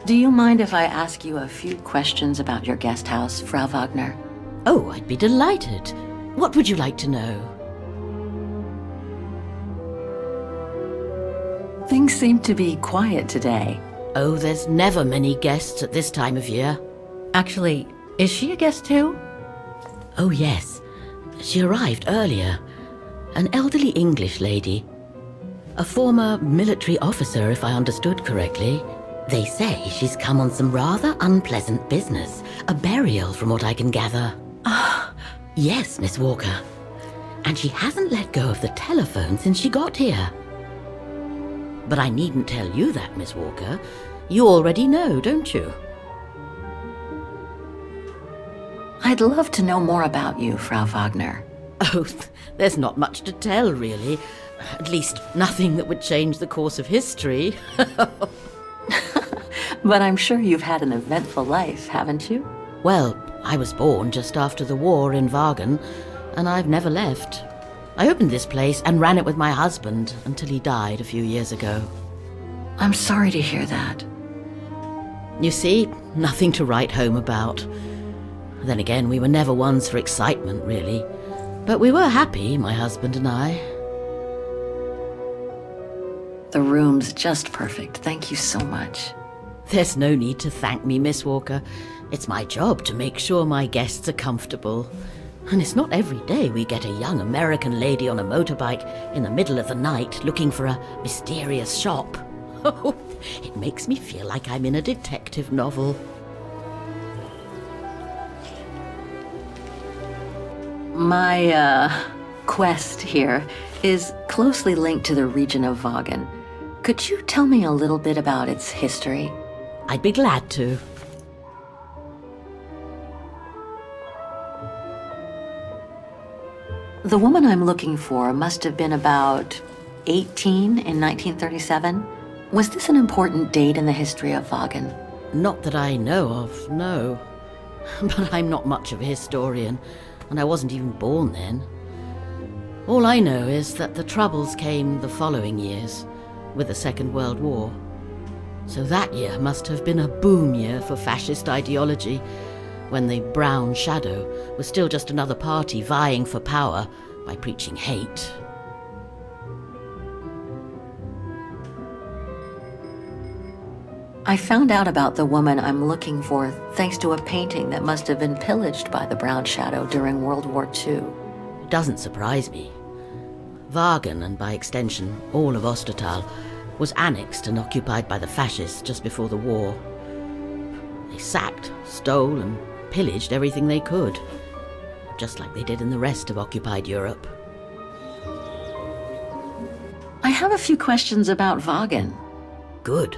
Do you mind if I ask you a few questions about your guest house, Frau Wagner? Oh, I'd be delighted. What would you like to know? Things seem to be quiet today. Oh, there's never many guests at this time of year. Actually, is she a guest too? Oh, yes. She arrived earlier. An elderly English lady. A former military officer, if I understood correctly. They say she's come on some rather unpleasant business. A burial, from what I can gather. Yes, Miss Walker. And she hasn't let go of the telephone since she got here. But I needn't tell you that, Miss Walker. You already know, don't you? I'd love to know more about you, Frau Wagner. Oh, there's not much to tell, really. At least, nothing that would change the course of history. But I'm sure you've had an eventful life, haven't you? Well, I was born just after the war in Wagen, and I've never left. I opened this place and ran it with my husband until he died a few years ago. I'm sorry to hear that. You see, nothing to write home about. Then again, we were never ones for excitement, really. But we were happy, my husband and I. The room's just perfect. Thank you so much. There's no need to thank me, Miss Walker. It's my job to make sure my guests are comfortable. And it's not every day we get a young American lady on a motorbike in the middle of the night looking for a mysterious shop. Oh, it makes me feel like I'm in a detective novel. My, quest here is closely linked to the region of Wagen. Could you tell me a little bit about its history? I'd be glad to. The woman I'm looking for must have been about 18 in 1937. Was this an important date in the history of Wagen? Not that I know of, no. But I'm not much of a historian, and I wasn't even born then. All I know is that the Troubles came the following years, with the Second World War. So that year must have been a boom year for fascist ideology, when the Brown Shadow was still just another party vying for power by preaching hate. I found out about the woman I'm looking for thanks to a painting that must have been pillaged by the Brown Shadow during World War II. It doesn't surprise me. Wagen, and by extension all of Ostertal, was annexed and occupied by the fascists just before the war. They sacked, stole, and pillaged everything they could, just like they did in the rest of occupied Europe. I have a few questions about Wagen. Good,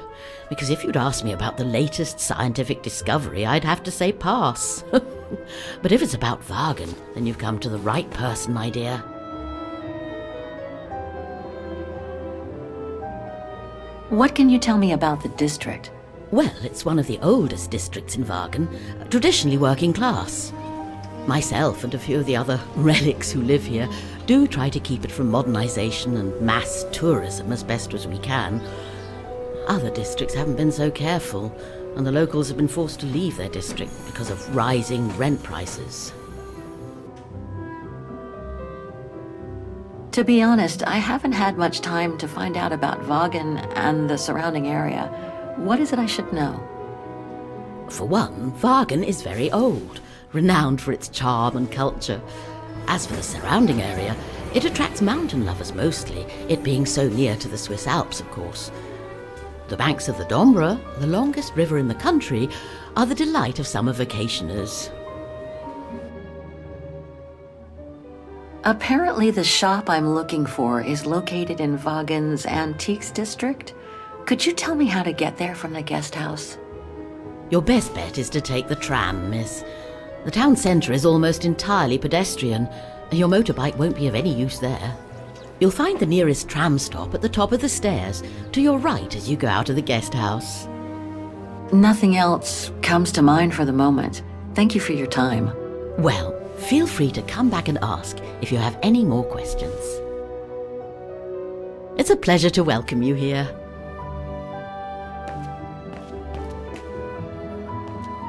because if you'd asked me about the latest scientific discovery, I'd have to say pass. But if it's about Wagen, then you've come to the right person, my dear. What can you tell me about the district? Well, it's one of the oldest districts in Wagen, traditionally working class. Myself and a few of the other relics who live here do try to keep it from modernization and mass tourism as best as we can. Other districts haven't been so careful, and the locals have been forced to leave their district because of rising rent prices. To be honest, I haven't had much time to find out about Wagen and the surrounding area. What is it I should know? For one, Wagen is very old, renowned for its charm and culture. As for the surrounding area, it attracts mountain lovers mostly, it being so near to the Swiss Alps, of course. The banks of the Dombra, the longest river in the country, are the delight of summer vacationers. Apparently the shop I'm looking for is located in Wagen's Antiques district. Could you tell me how to get there from the guest house? Your best bet is to take the tram, miss. The town centre is almost entirely pedestrian, and your motorbike won't be of any use there. You'll find the nearest tram stop at the top of the stairs, to your right as you go out of the guest house. Nothing else comes to mind for the moment. Thank you for your time. Well, feel free to come back and ask if you have any more questions. It's a pleasure to welcome you here.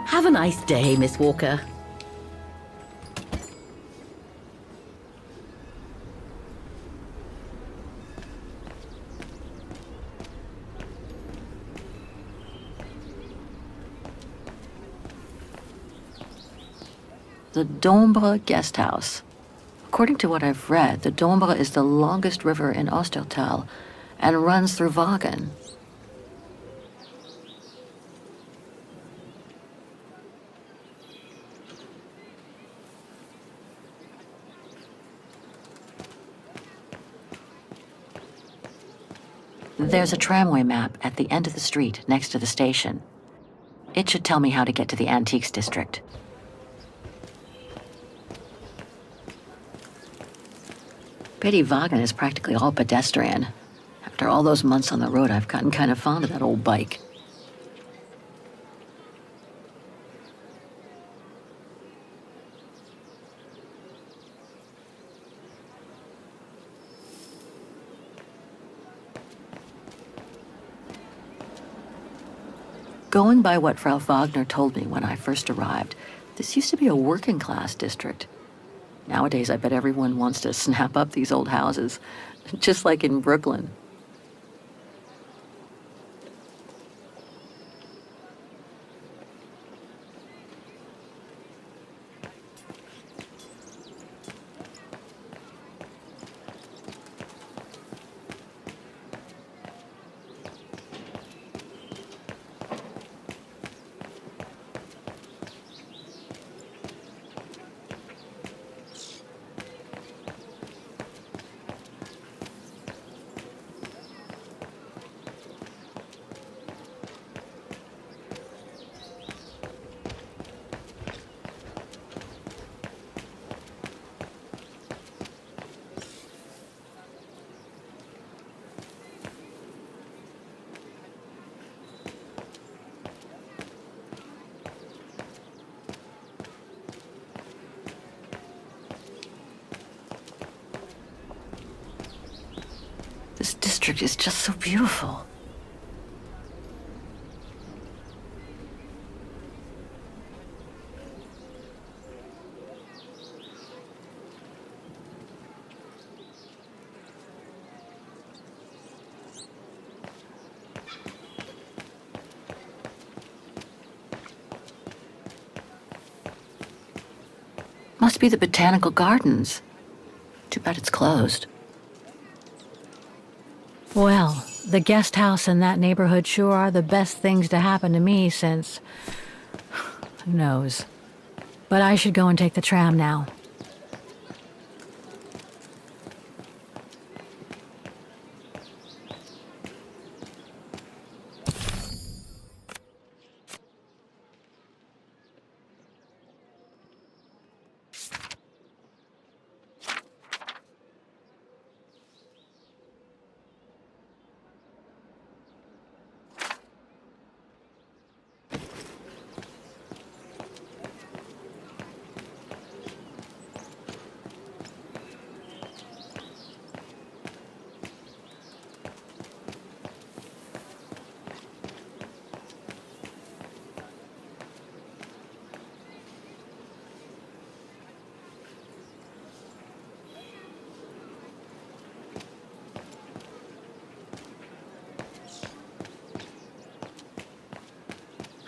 Have a nice day, Miss Walker. The Dombra guest house. According to what I've read, the Dombra is the longest river in Ostertal and runs through Wagen. There's a tramway map at the end of the street next to the station. It should tell me how to get to the Antiques district. Pity Wagen is practically all pedestrian. After all those months on the road, I've gotten kind of fond of that old bike. Going by what Frau Wagner told me when I first arrived, this used to be a working-class district. Nowadays, I bet everyone wants to snap up these old houses, just like in Brooklyn. This district is just so beautiful. Must be the botanical gardens. Too bad it's closed. Well, the guest house in that neighborhood sure are the best things to happen to me since... who knows. But I should go and take the tram now.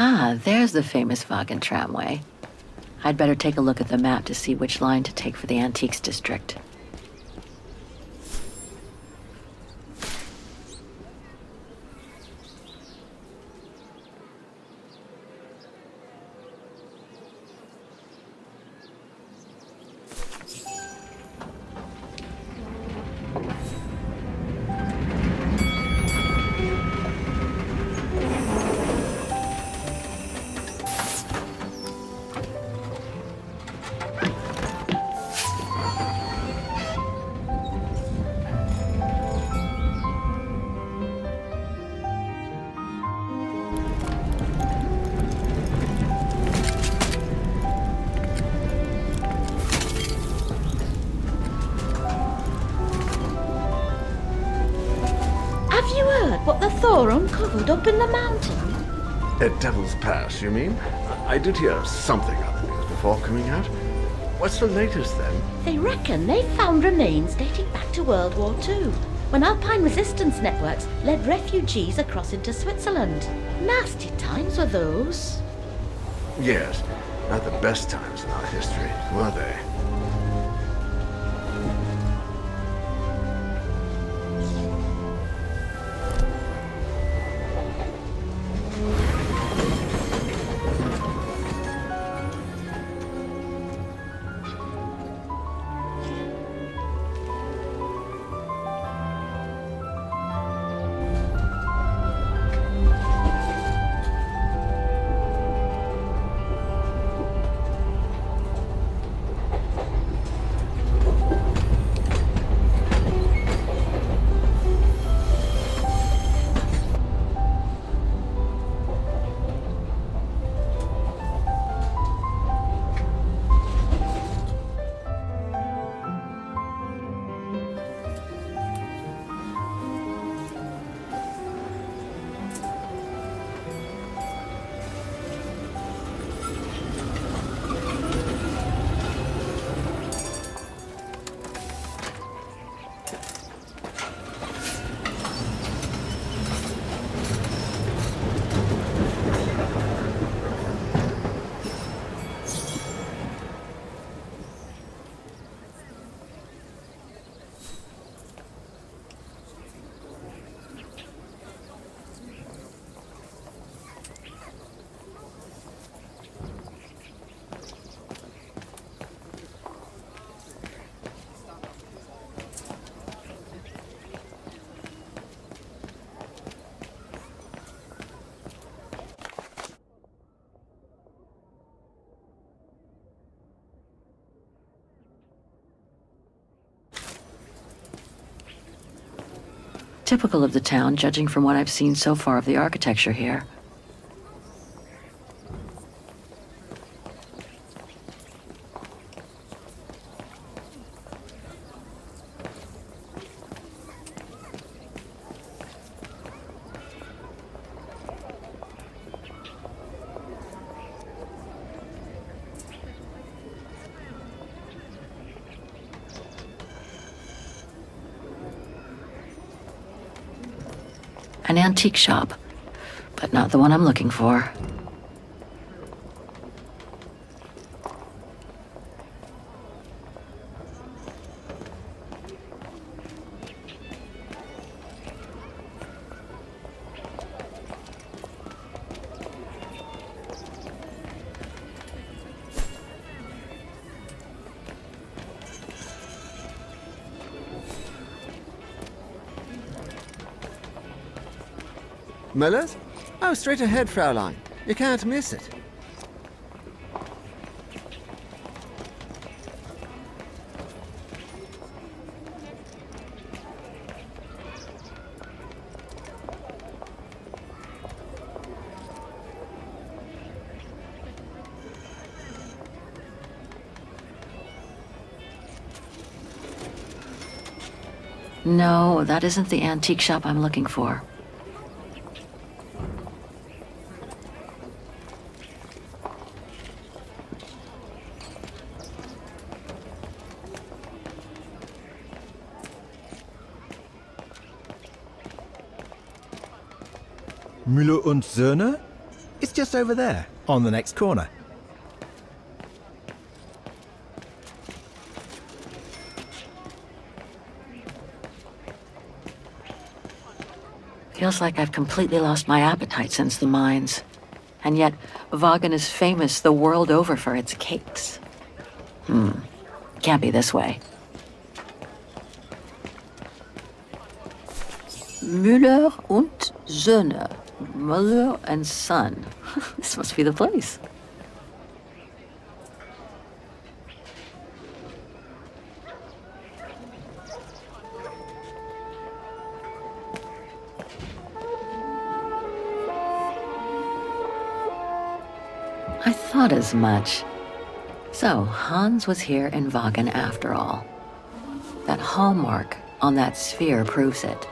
Ah, there's the famous Wagen tramway. I'd better take a look at the map to see which line to take for the Antiques District. Have you heard what the Thor uncovered up in the mountain? At Devil's Pass, you mean? I did hear something on the news before coming out. What's the latest, then? They reckon they found remains dating back to World War II, when Alpine resistance networks led refugees across into Switzerland. Nasty times were those. Yes, not the best times in our history, were they? Typical of the town, judging from what I've seen so far of the architecture here. An antique shop, but not the one I'm looking for. Miller's? Oh, straight ahead, Fraulein. You can't miss it. No, that isn't the antique shop I'm looking for. Müller und Söhne? It's just over there, on the next corner. Feels like I've completely lost my appetite since the mines. And yet, Vagan is famous the world over for its cakes. Can't be this way. Müller und Söhne. Mother and son. This must be the place. I thought as much. So, Hans was here in Vagan after all. That hallmark on that sphere proves it.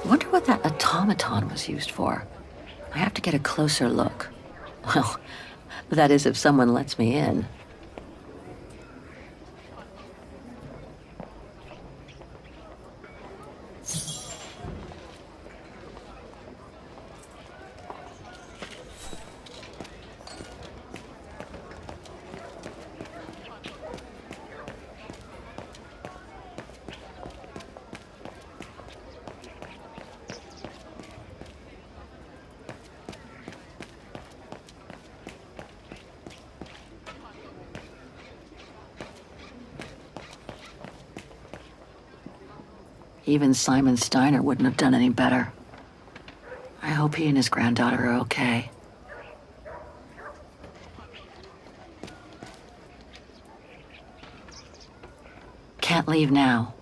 Wonder what that automaton was used for. I have to get a closer look. Well, that is if someone lets me in. Even Simon Steiner wouldn't have done any better. I hope he and his granddaughter are okay. Can't leave now.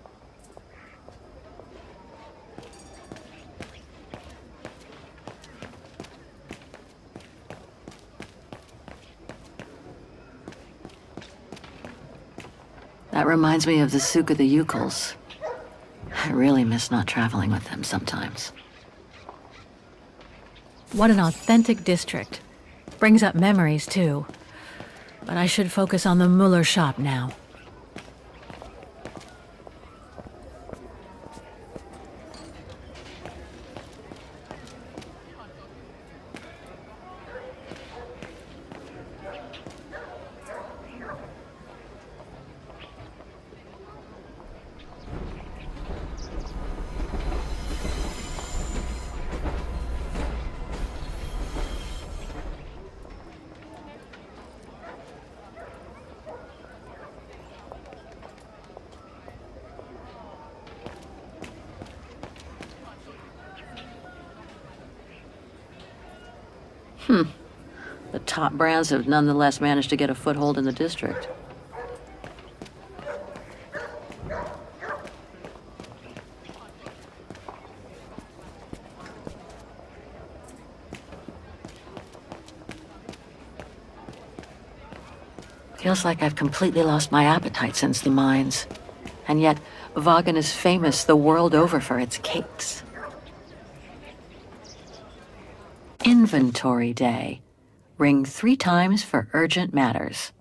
That reminds me of the Souk of the Ukels. I really miss not traveling with them sometimes. What an authentic district. Brings up memories, too. But I should focus on the Muller shop now. The top brands have nonetheless managed to get a foothold in the district. Feels like I've completely lost my appetite since the mines. And yet, Vagan is famous the world over for its cakes. Inventory Day. Ring 3 times for urgent matters.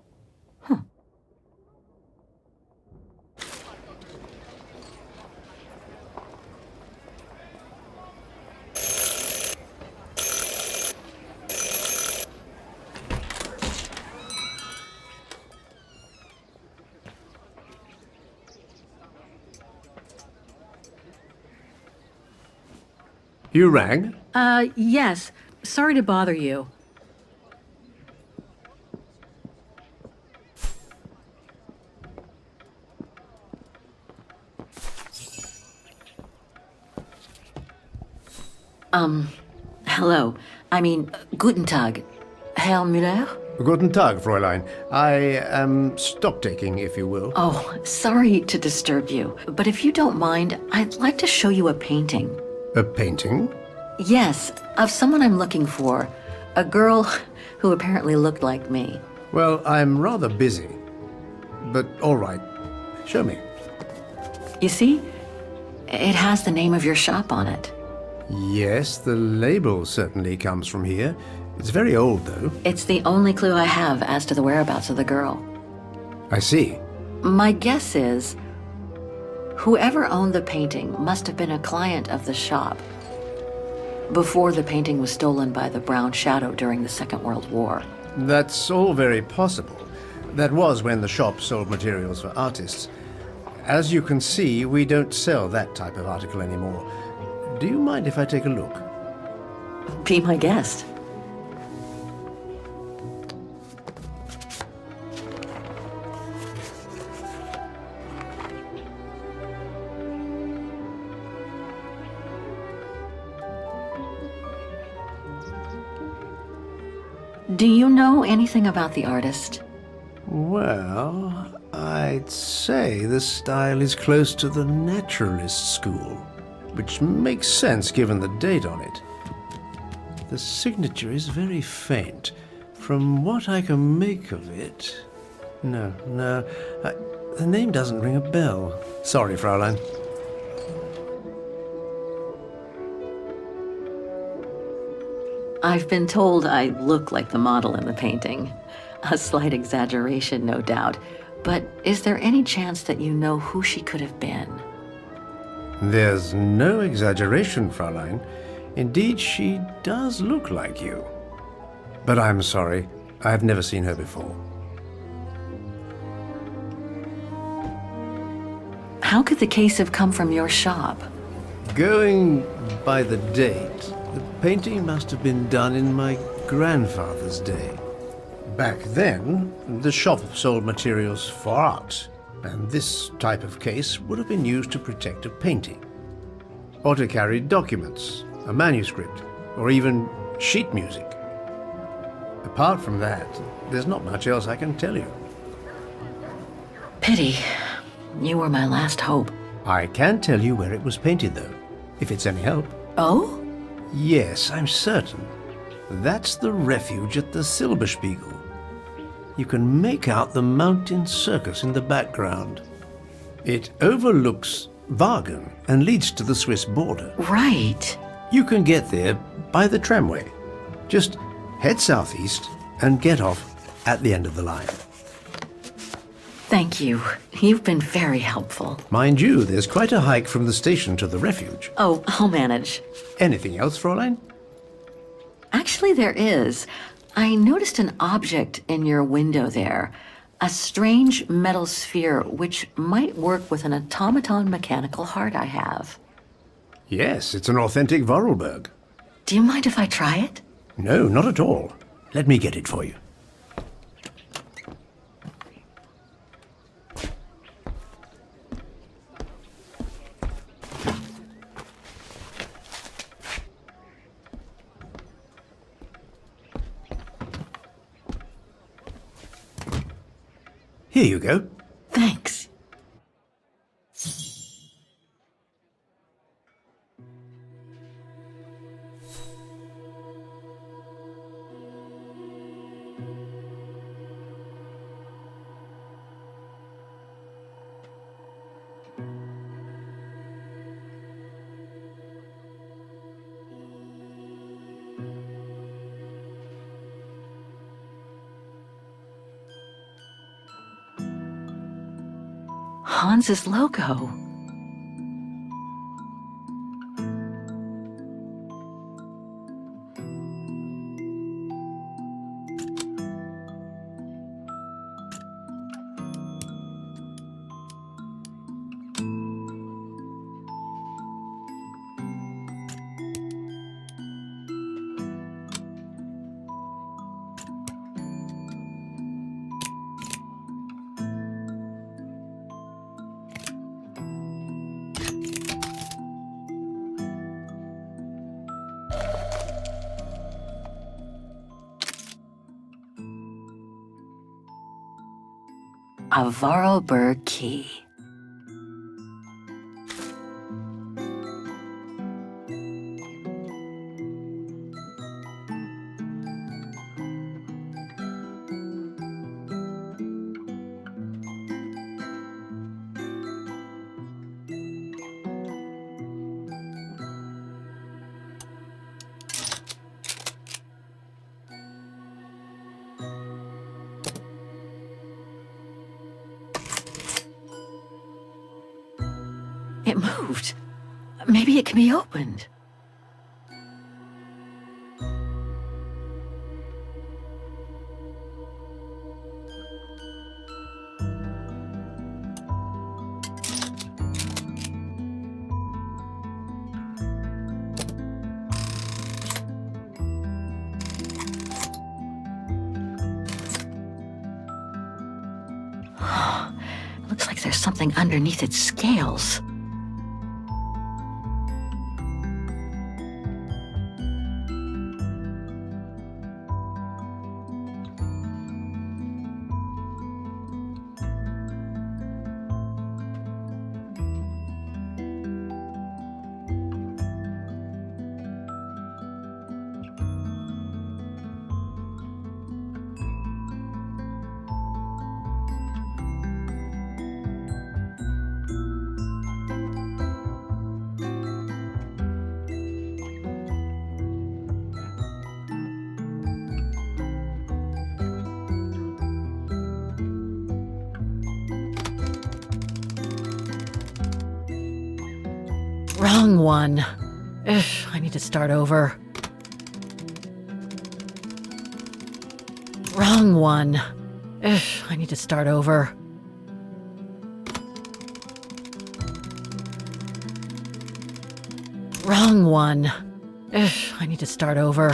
You rang? Yes. Sorry to bother you. Hello. I mean, guten Tag. Herr Müller? Guten Tag, Fräulein. I am stock-taking, if you will. Oh, sorry to disturb you, but if you don't mind, I'd like to show you a painting. A painting? Yes, of someone I'm looking for. A girl who apparently looked like me. Well, I'm rather busy. But all right. Show me. You see? It has the name of your shop on it. Yes, the label certainly comes from here. It's very old, though. It's the only clue I have as to the whereabouts of the girl. I see. My guess is, whoever owned the painting must have been a client of the shop. before the painting was stolen by the Brown Shadow during the Second World War. That's all very possible. That was when the shop sold materials for artists. As you can see, we don't sell that type of article anymore. Do you mind if I take a look? Be my guest. Do you know anything about the artist? Well, I'd say the style is close to the naturalist school, which makes sense given the date on it. The signature is very faint. From what I can make of it... No, the name doesn't ring a bell. Sorry, Fraulein. I've been told I look like the model in the painting. A slight exaggeration, no doubt. But is there any chance that you know who she could have been? There's no exaggeration, Fraulein. Indeed, she does look like you. But I'm sorry, I've never seen her before. How could the case have come from your shop? Going by the date, the painting must have been done in my grandfather's day. Back then, the shop sold materials for art, and this type of case would have been used to protect a painting. Or to carry documents, a manuscript, or even sheet music. Apart from that, there's not much else I can tell you. Pity. You were my last hope. I can tell you where it was painted, though, if it's any help. Oh? Yes, I'm certain. That's the refuge at the Silberspiegel. You can make out the mountain circus in the background. It overlooks Wagen and leads to the Swiss border. Right. You can get there by the tramway. Just head southeast and get off at the end of the line. Thank you. You've been very helpful. Mind you, there's quite a hike from the station to the refuge. Oh, I'll manage. Anything else, Fräulein? Actually, there is. I noticed an object in your window there. A strange metal sphere which might work with an automaton mechanical heart I have. Yes, it's an authentic Vorarlberg. Do you mind if I try it? No, not at all. Let me get it for you. Here you go. Thanks. Hans's logo. A Vorarlberg key. It moved. Maybe it can be opened. there's something underneath its scales. Wrong one. Ugh, I need to start over. Wrong one. Ugh, I need to start over. Wrong one. Ugh, I need to start over.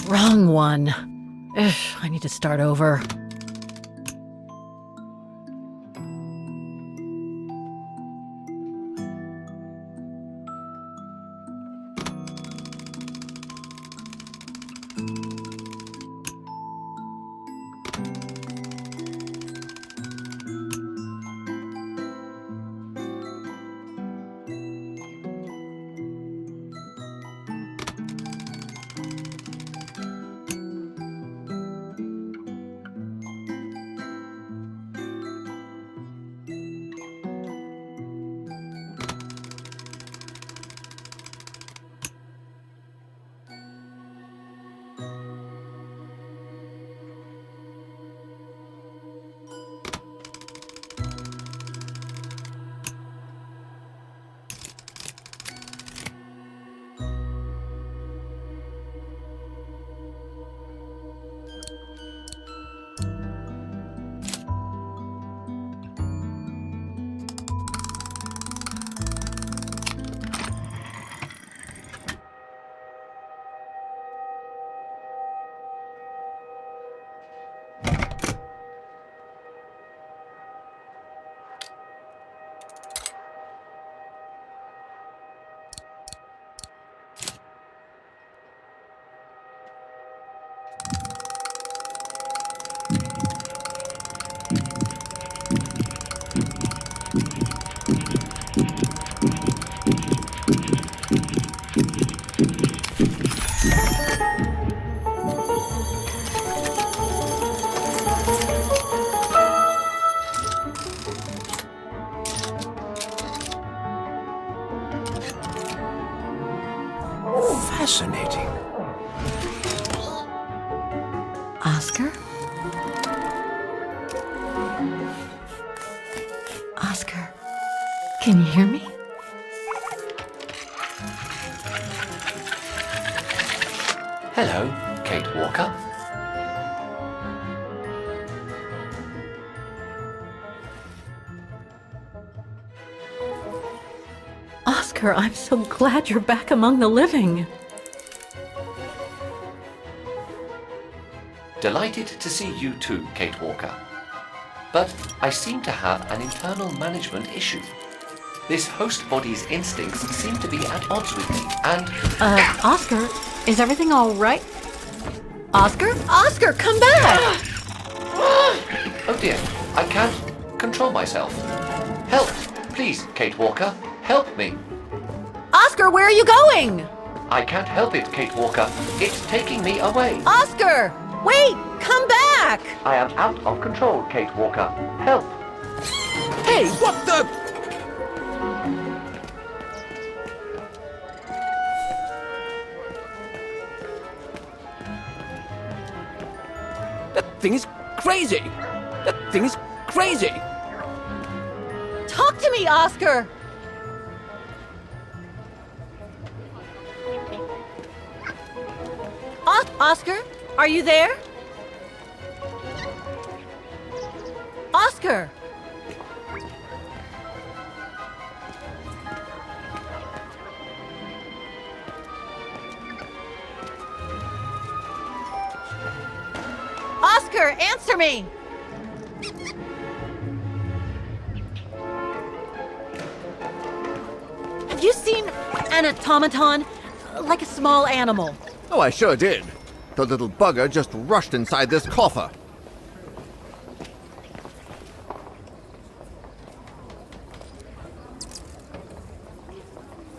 Wrong one. Ugh, I need to start over. Fascinating. Oscar? Oscar, can you hear me? Hello, Kate Walker. Oscar, I'm so glad you're back among the living. Delighted to see you too, Kate Walker. But I seem to have an internal management issue. This host body's instincts seem to be at odds with me, and... Oscar, is everything all right? Oscar? Oscar, come back! Oh dear, I can't control myself. Help! Please, Kate Walker, help me. Oscar, where are you going? I can't help it, Kate Walker. It's taking me away. Oscar! Wait! Come back! I am out of control, Kate Walker. Help! Hey, what the? That thing is crazy! That thing is crazy! Talk to me, Oscar! Oscar? Are you there? Oscar! Oscar, answer me! Have you seen an automaton? Like a small animal. Oh, I sure did. The little bugger just rushed inside this coffer.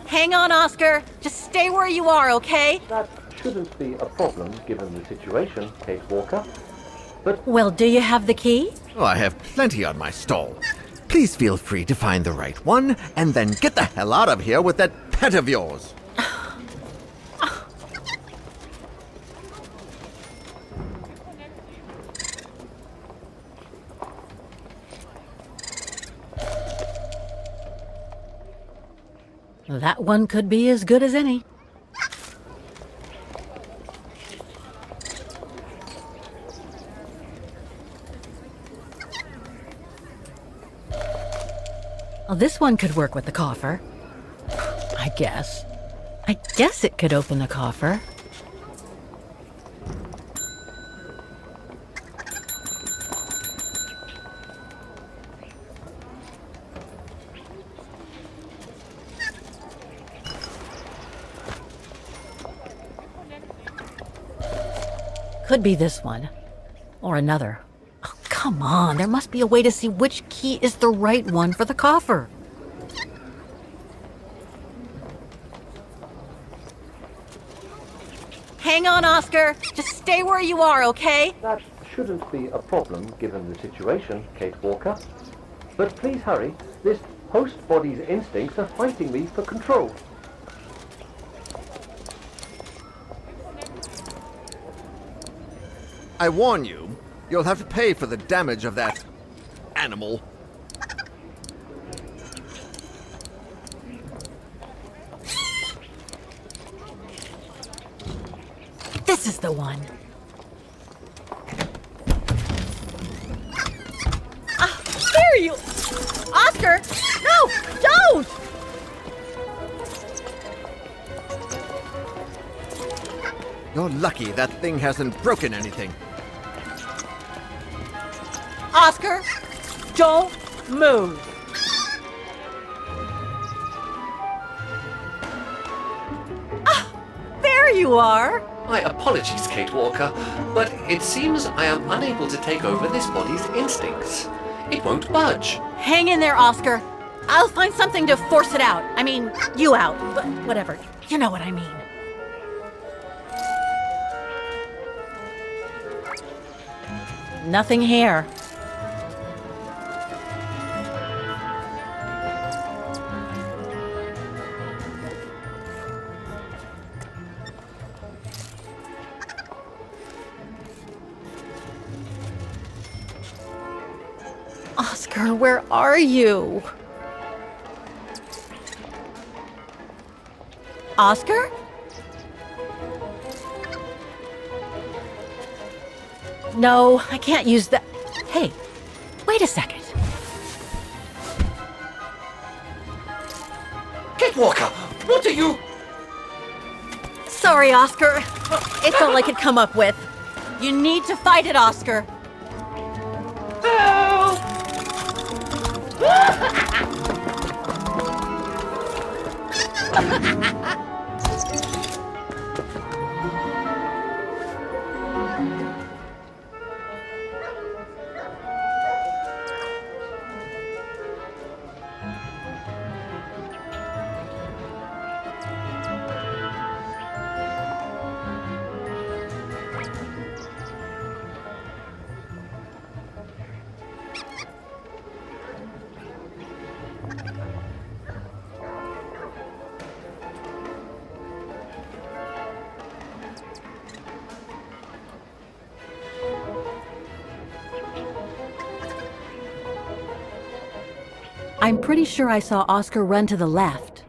Hang on, Oscar. Just stay where you are, okay? That shouldn't be a problem given the situation, Kate Walker. But well, do you have the key? Oh, I have plenty on my stall. Please feel free to find the right one, and then get the hell out of here with that pet of yours. That one could be as good as any. Well, this one could work with the coffer. I guess. I guess it could open the coffer. Could be this one. Or another. Oh, come on, there must be a way to see which key is the right one for the coffer. Hang on, Oscar. Just stay where you are, okay? that shouldn't be a problem given the situation, Kate Walker. But please hurry. This host body's instincts are fighting me for control. I warn you, you'll have to pay for the damage of that animal. This is the one. Ah, there you... Oscar! No! Don't! You're lucky that thing hasn't broken anything. Oscar, don't move. Ah, there you are. My apologies, Kate Walker, but it seems I am unable to take over this body's instincts. It won't budge. Hang in there, Oscar. I'll find something to force it out. I mean, you out, but whatever. You know what I mean. Nothing here. Oscar, where are you? Oscar? No, I can't use that. Hey, wait a second. Kate Walker, what are you... Sorry, Oscar. It's all I could come up with. You need to fight it, Oscar. Help! I'm pretty sure I saw Oscar run to the left.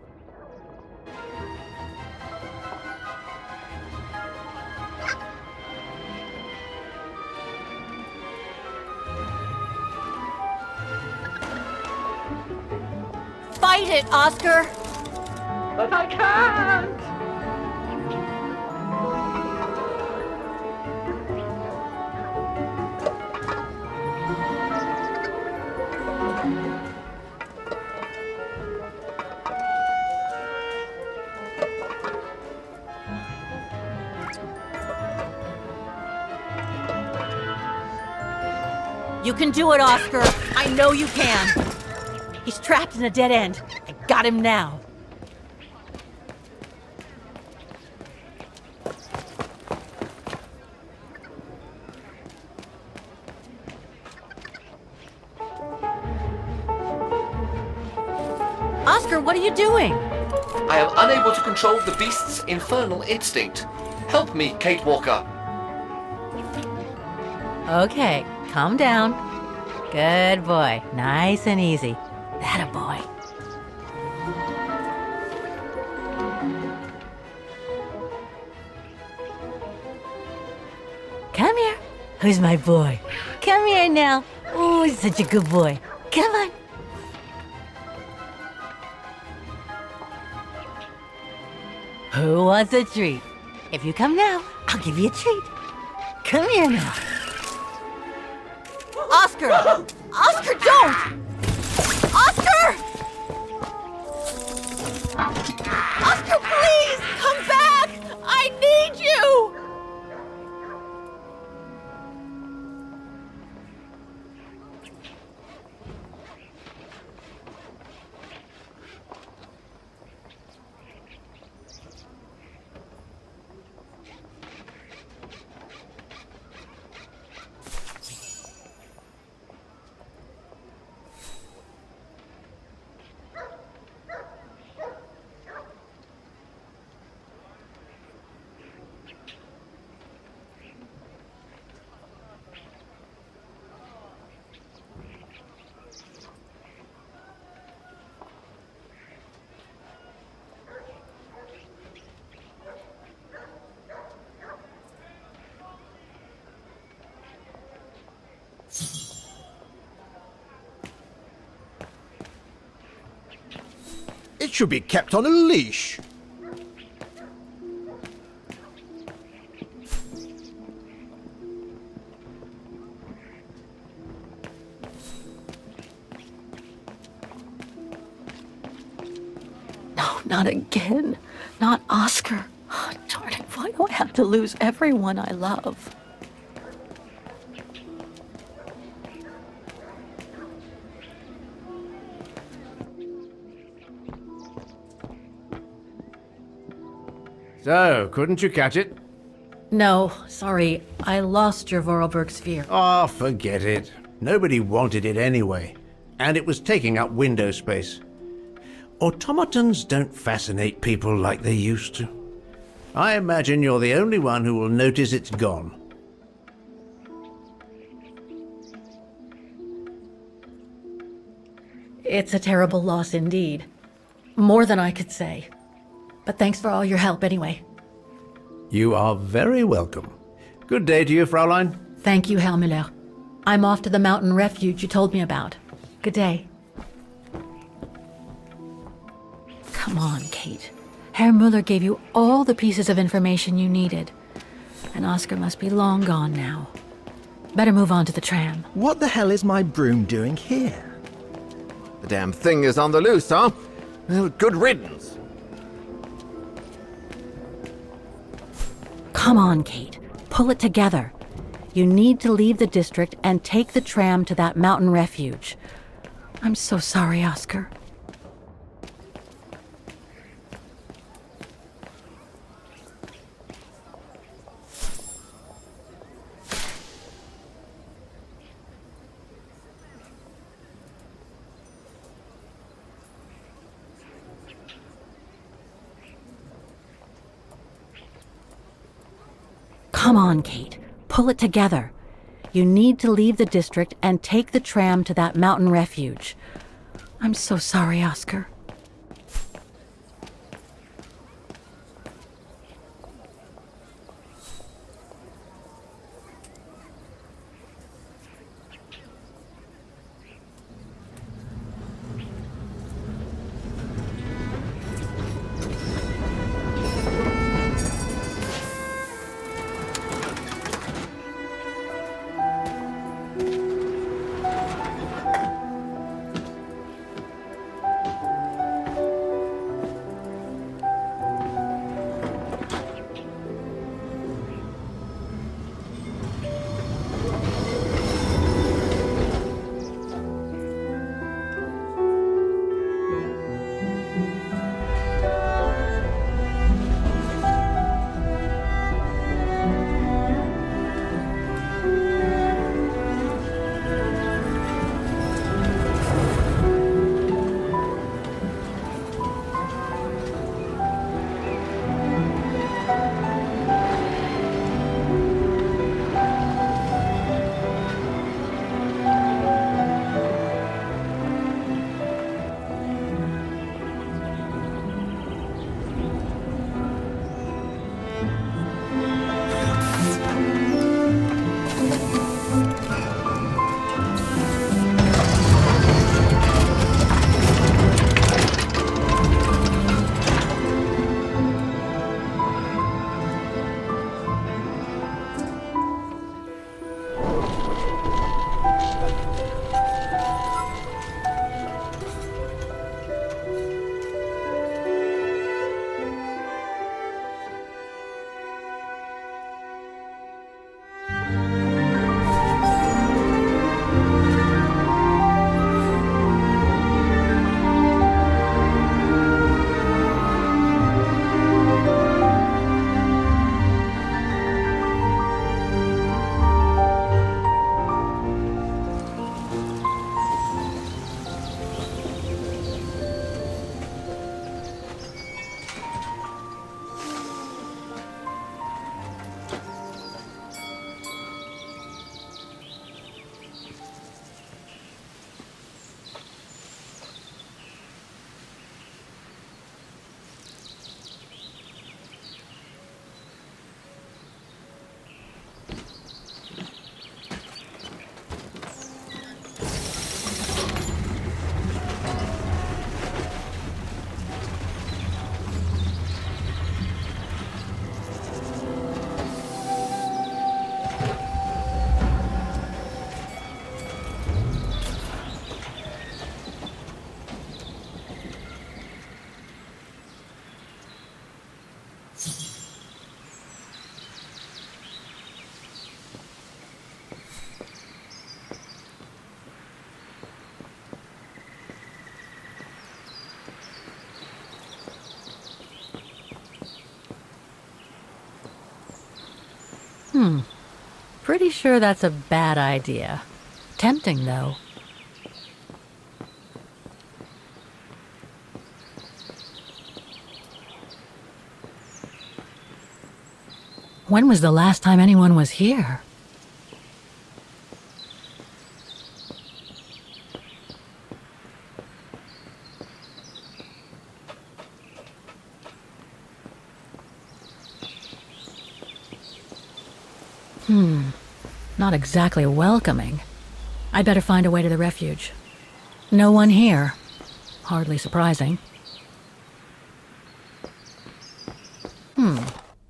Fight it, Oscar! But I can't! You can do it, Oscar! I know you can! He's trapped in a dead end. I got him now. Oscar, what are you doing? I am unable to control the beast's infernal instinct. Help me, Kate Walker. Okay, calm down. Good boy. Nice and easy. That a boy. Come here. Who's my boy? Come here now. Oh, he's such a good boy. Come on. Who wants a treat? If you come now, I'll give you a treat. Come here now. Oscar! Oscar, don't! Oscar! Oscar, please! Come back! I need you! It should be kept on a leash. No, not again. Not Oscar. Oh, darn it, why do I have to lose everyone I love? So, couldn't you catch it? No, sorry. I lost your Vorarlberg sphere. Oh, forget it. Nobody wanted it anyway. And it was taking up window space. Automatons don't fascinate people like they used to. I imagine you're the only one who will notice it's gone. It's a terrible loss indeed. More than I could say. But thanks for all your help anyway. You are very welcome. Good day to you, Fraulein. Thank you, Herr Müller. I'm off to the mountain refuge you told me about. Good day. Come on, Kate. Herr Müller gave you all the pieces of information you needed. And Oscar must be long gone now. Better move on to the tram. What the hell is my broom doing here? The damn thing is on the loose, huh? Well, good riddance. Come on, Kate. Pull it together. You need to leave the district and take the tram to that mountain refuge. I'm so sorry, Oscar. Come on, Kate. Pull it together. You need to leave the district and take the tram to that mountain refuge. I'm so sorry, Oscar. Pretty sure that's a bad idea. Tempting, though. When was the last time anyone was here? Not exactly welcoming. I'd better find a way to the refuge. No one here. Hardly surprising.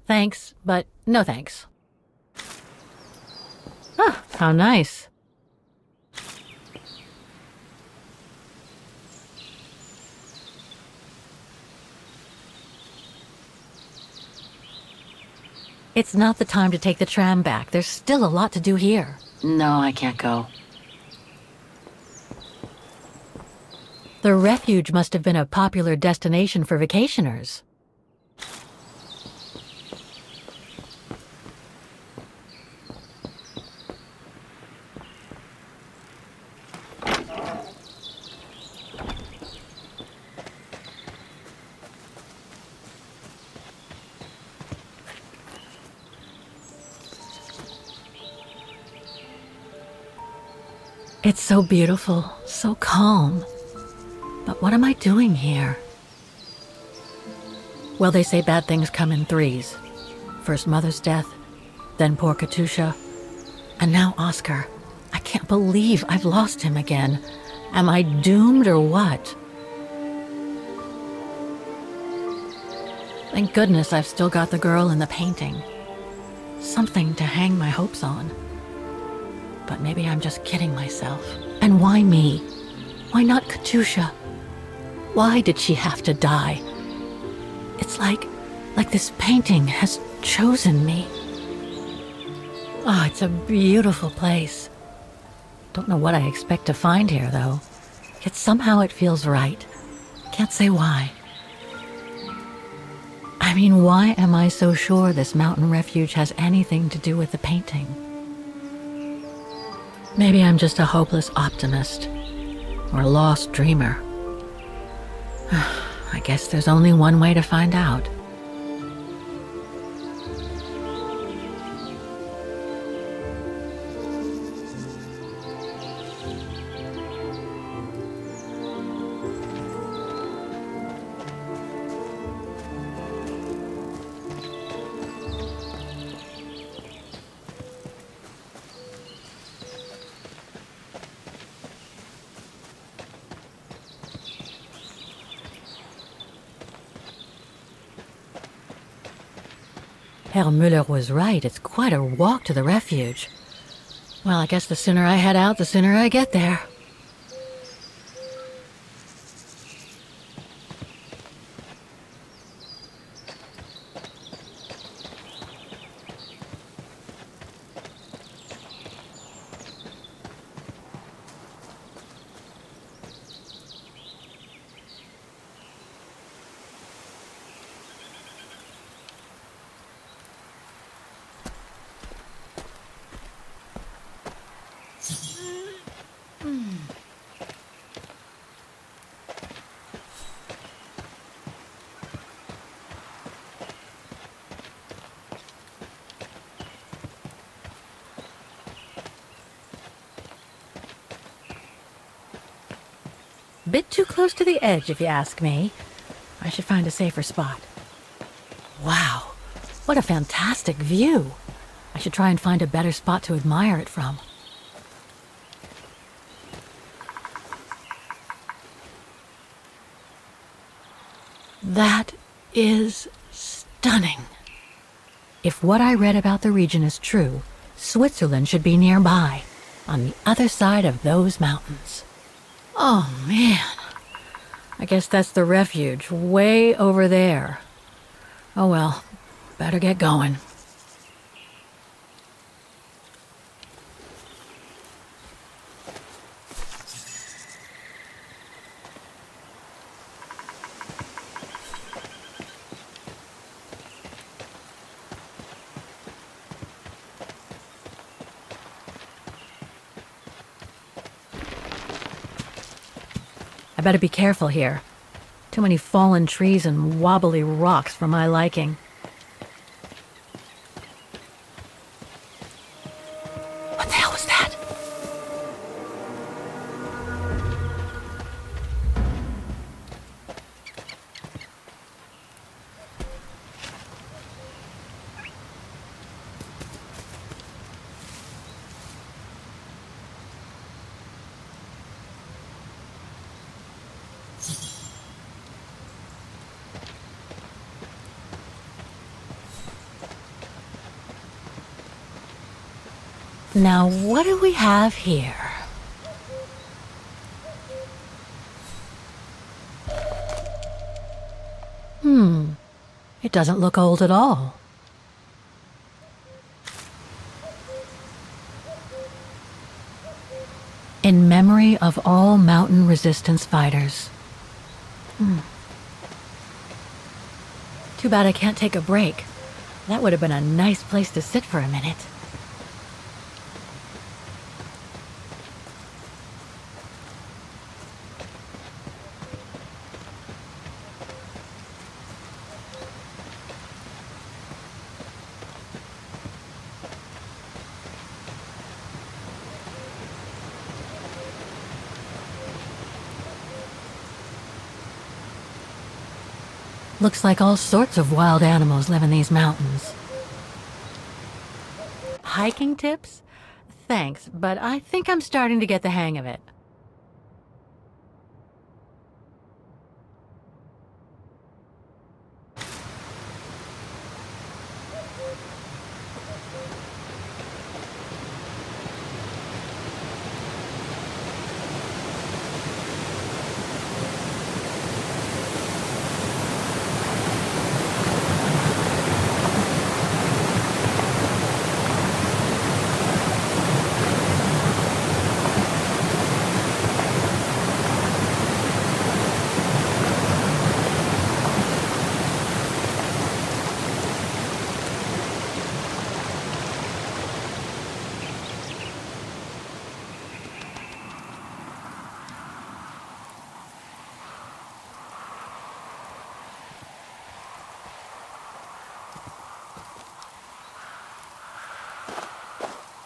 Thanks, but no thanks. Ah, how nice. It's not the time to take the tram back. There's still a lot to do here. No, I can't go. The refuge must have been a popular destination for vacationers. It's so beautiful, so calm. But what am I doing here? Well, they say bad things come in threes. First Mother's death, then poor Katusha, and now Oscar. I can't believe I've lost him again. Am I doomed or what? Thank goodness I've still got the girl in the painting. Something to hang my hopes on. But maybe I'm just kidding myself. And why me? Why not Katusha? Why did she have to die? It's like this painting has chosen me. Oh, it's a beautiful place. Don't know what I expect to find here, though. Yet somehow it feels right. Can't say why. I mean, why am I so sure this mountain refuge has anything to do with the painting? Maybe I'm just a hopeless optimist, or a lost dreamer. I guess there's only one way to find out. Herr Müller was right. It's quite a walk to the refuge. Well, I guess the sooner I head out, the sooner I get there. Bit too close to the edge, if you ask me. I should find a safer spot. Wow, what a fantastic view. I should try and find a better spot to admire it from. That is stunning. If what I read about the region is true, Switzerland should be nearby, on the other side of those mountains. Oh, man. I guess that's the refuge, way over there. Oh well, better get going. I better be careful here. Too many fallen trees and wobbly rocks for my liking. What the hell was that? Now, what do we have here? It doesn't look old at all. In memory of all mountain resistance fighters. Too bad I can't take a break. That would have been a nice place to sit for a minute. Looks like all sorts of wild animals live in these mountains. Hiking tips? Thanks, but I think I'm starting to get the hang of it.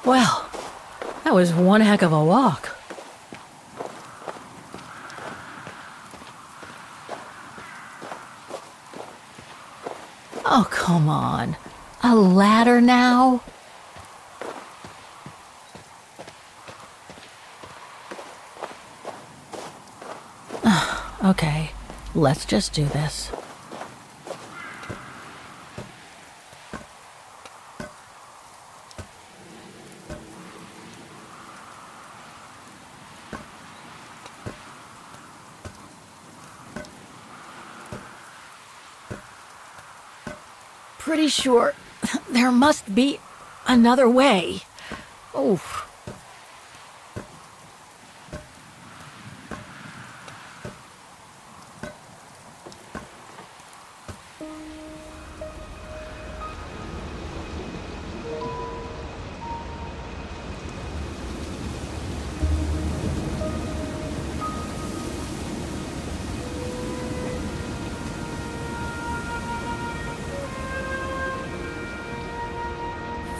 Well, that was one heck of a walk. Oh, come on. A ladder now? Okay, let's just do this. Pretty sure there must be another way. Oh.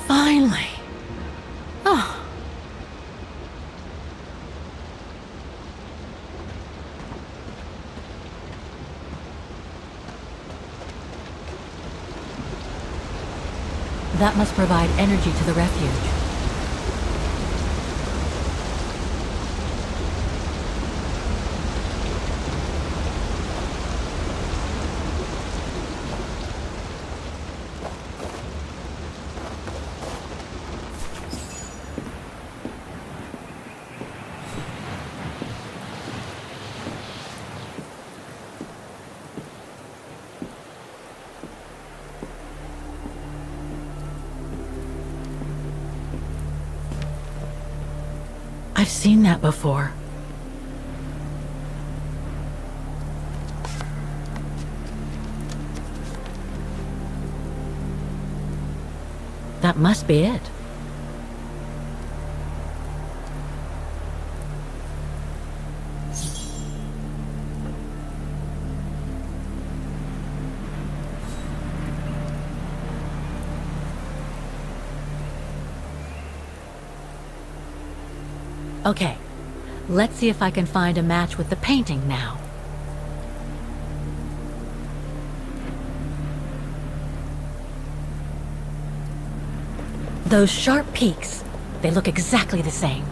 Finally. Oh. That must provide energy to the refuge. I've seen that before. That must be it. Okay, let's see if I can find a match with the painting now. Those sharp peaks, they look exactly the same.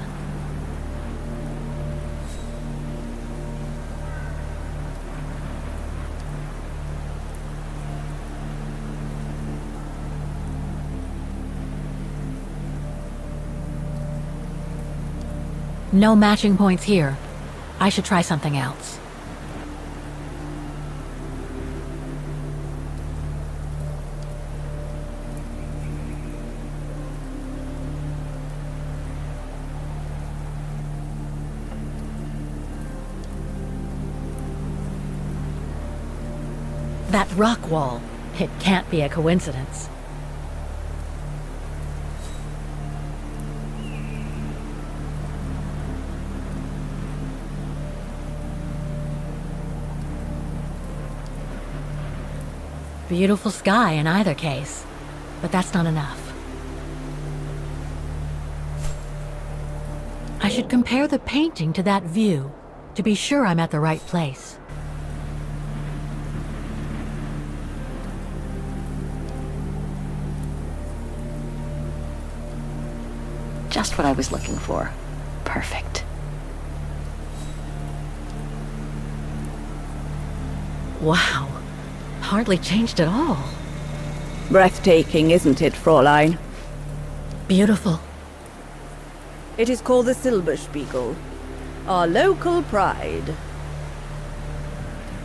No matching points here. I should try something else. That rock wall, it can't be a coincidence. Beautiful sky in either case, but that's not enough. I should compare the painting to that view to be sure I'm at the right place. Just what I was looking for. Perfect. Wow. Hardly changed at all. Breathtaking, isn't it, Fräulein? Beautiful. It is called the Silberspiegel, our local pride.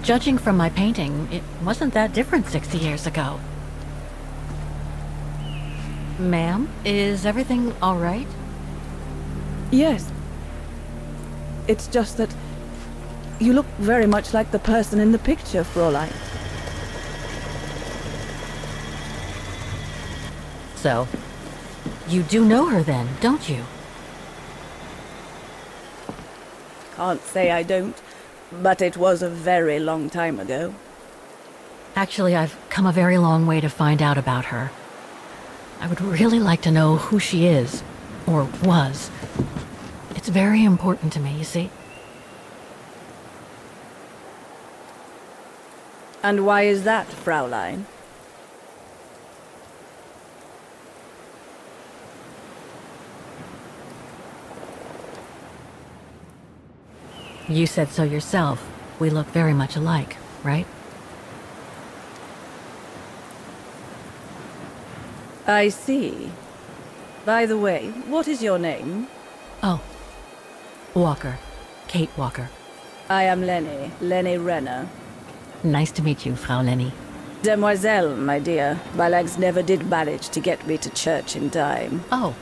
Judging from my painting, it wasn't that different 60 years ago. Ma'am, is everything all right? Yes. It's just that you look very much like the person in the picture, Fräulein. So, you do know her then, don't you? Can't say I don't, but it was a very long time ago. Actually, I've come a very long way to find out about her. I would really like to know who she is, or was. It's very important to me, you see. And why is that, Fräulein? You said so yourself. We look very much alike, right? I see. By the way, what is your name? Oh. Walker. Kate Walker. I am Lenny Renner. Nice to meet you, Frau Lenny. Demoiselle, my dear. My legs never did manage to get me to church in time. Oh.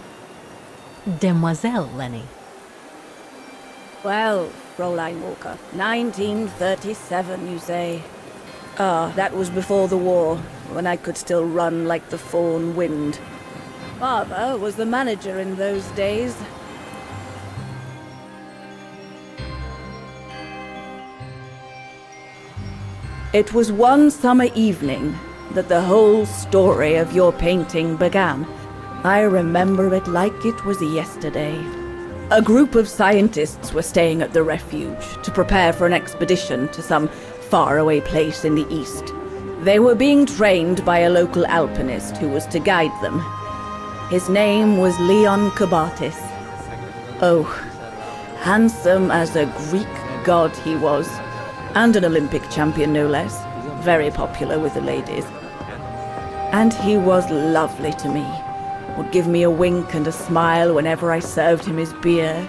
Demoiselle Lenny. Well, Fräulein Walker, 1937, you say? Ah, that was before the war, when I could still run like the fawn wind. Father was the manager in those days. It was one summer evening that the whole story of your painting began. I remember it like it was yesterday. A group of scientists were staying at the refuge to prepare for an expedition to some faraway place in the east. They were being trained by a local alpinist who was to guide them. His name was Leon Kabatis. Oh, handsome as a Greek god he was, and an Olympic champion no less, very popular with the ladies. And he was lovely to me. Would give me a wink and a smile whenever I served him his beer.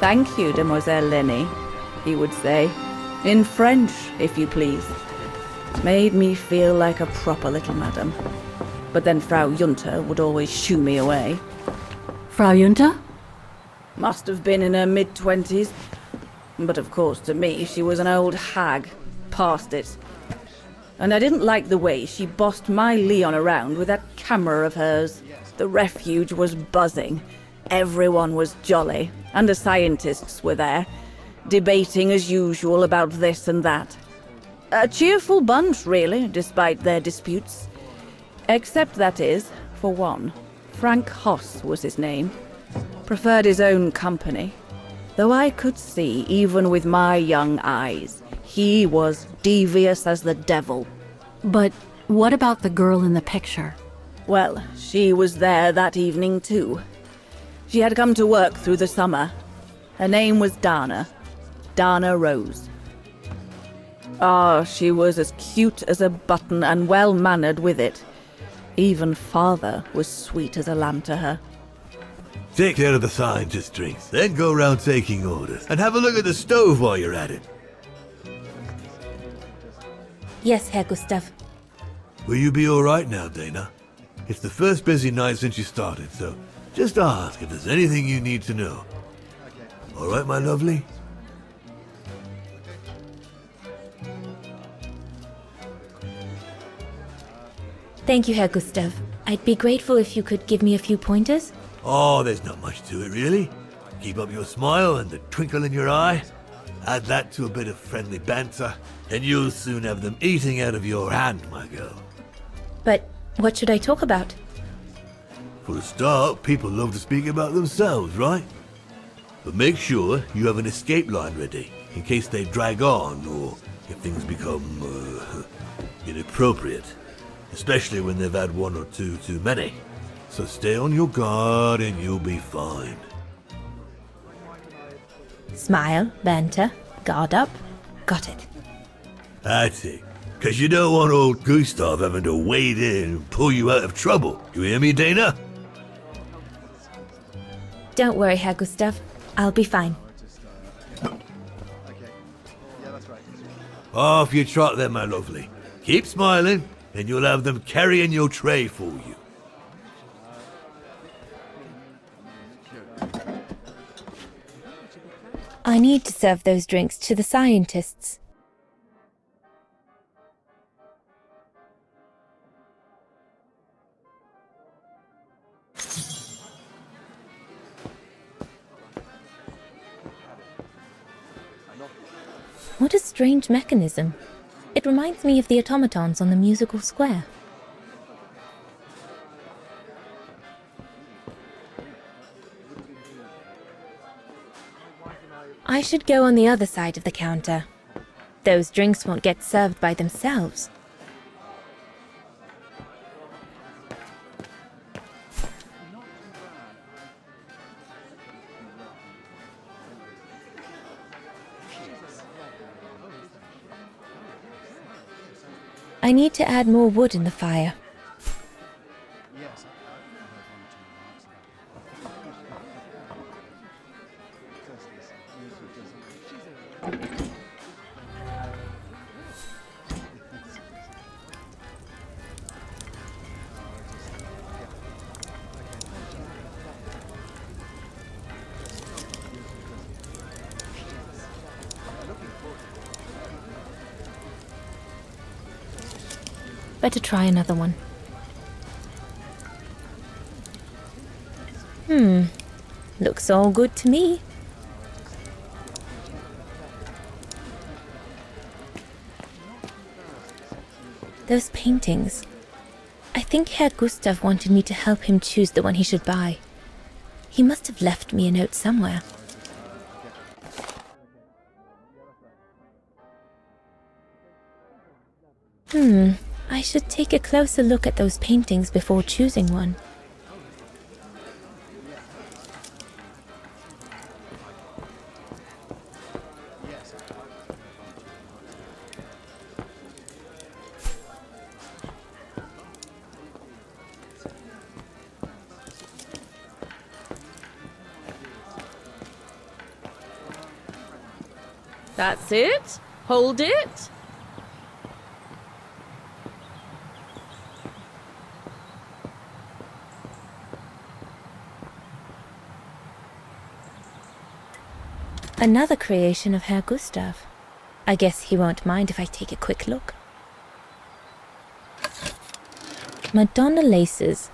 "Thank you, Demoiselle Lenny," he would say. In French, if you please. Made me feel like a proper little madam. But then Frau Junta would always shoo me away. Frau Junta? Must have been in her mid-20s. But of course, to me, she was an old hag. Past it. And I didn't like the way she bossed my Leon around with that camera of hers. The refuge was buzzing. Everyone was jolly, and the scientists were there, debating as usual about this and that. A cheerful bunch, really, despite their disputes. Except, that is, for one. Frank Hoss was his name. Preferred his own company. Though I could see, even with my young eyes, he was devious as the devil. But what about the girl in the picture? Well, she was there that evening too. She had come to work through the summer. Her name was Dana. Dana Rose. Ah, she was as cute as a button and well-mannered with it. Even father was sweet as a lamb to her. Take care of the scientist drinks, then go round taking orders. And have a look at the stove while you're at it. Yes, Herr Gustav. Will you be alright now, Dana? It's the first busy night since you started, so just ask if there's anything you need to know. Alright, my lovely? Thank you, Herr Gustav. I'd be grateful if you could give me a few pointers. Oh, there's not much to it, really. Keep up your smile and the twinkle in your eye. Add that to a bit of friendly banter, and you'll soon have them eating out of your hand, my girl. But what should I talk about? For a start, people love to speak about themselves, right? But make sure you have an escape line ready, in case they drag on, or if things become, inappropriate. Especially when they've had one or two too many. So stay on your guard and you'll be fine. Smile, banter, guard up. Got it. That's it. Because you don't want old Gustav having to wade in and pull you out of trouble. You hear me, Dana? Don't worry, Herr Gustav. I'll be fine. Off you trot then, my lovely. Keep smiling, and you'll have them carrying your tray for you. I need to serve those drinks to the scientists. What a strange mechanism. It reminds me of the automatons on the musical square. I should go on the other side of the counter. Those drinks won't get served by themselves. I need to add more wood in the fire. Better try another one. Looks all good to me. Those paintings. I think Herr Gustav wanted me to help him choose the one he should buy. He must have left me a note somewhere. I should take a closer look at those paintings before choosing one. That's it. Hold it. Another creation of Herr Gustav. I guess he won't mind if I take a quick look. Madonna laces.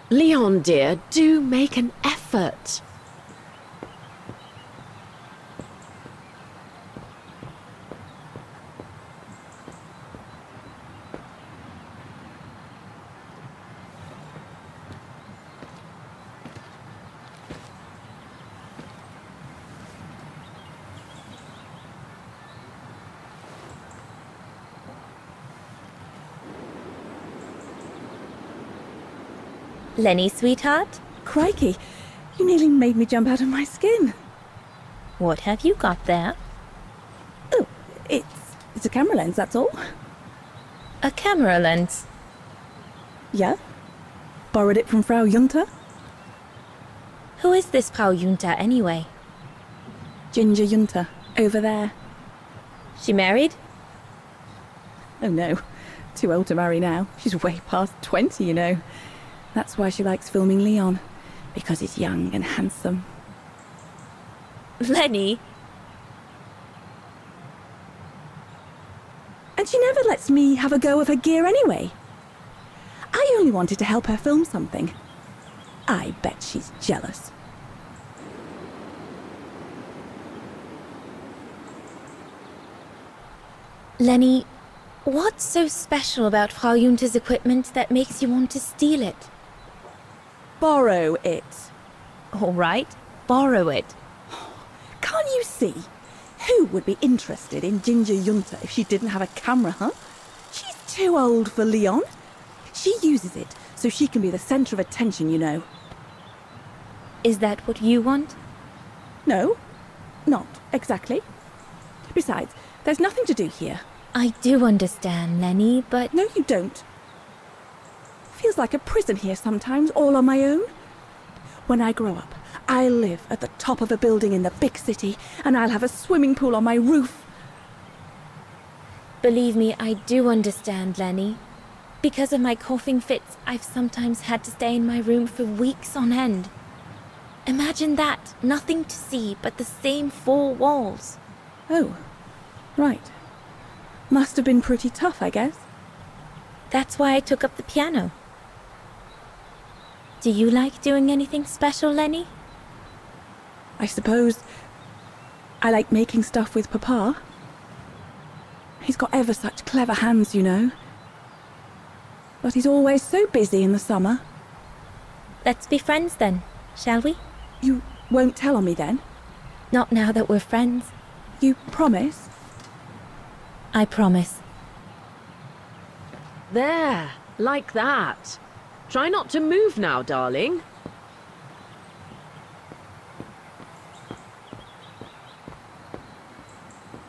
Leon, dear, do make an effort. Lenny, sweetheart? Crikey, you nearly made me jump out of my skin. What have you got there? Oh, it's a camera lens, that's all. A camera lens? Yeah. Borrowed it from Frau Junta. Who is this Frau Junta, anyway? Ginger Junta, over there. She married? Oh no, too old to marry now. She's way past 20, you know. That's why she likes filming Leon, because he's young and handsome. Lenny? And she never lets me have a go of her gear anyway. I only wanted to help her film something. I bet she's jealous. Lenny, what's so special about Frau Junta's equipment that makes you want to steal it? borrow it. All right, borrow it. Can't you see? Who would be interested in Ginger Yunta if she didn't have a camera, huh? She's too old for Leon. She uses it so she can be the centre of attention, you know. Is that what you want? No, not exactly. Besides, there's nothing to do here. I do understand, Lenny, but... No, you don't. Feels like a prison here sometimes, all on my own. When I grow up, I'll live at the top of a building in the big city, and I'll have a swimming pool on my roof. Believe me, I do understand, Lenny. Because of my coughing fits, I've sometimes had to stay in my room for weeks on end. Imagine that, nothing to see but the same four walls. Oh, right. Must have been pretty tough, I guess. That's why I took up the piano. Do you like doing anything special, Lenny? I suppose I like making stuff with Papa. He's got ever such clever hands, you know. But he's always so busy in the summer. Let's be friends then, shall we? You won't tell on me then? Not now that we're friends. You promise? I promise. There, like that. Try not to move now, darling.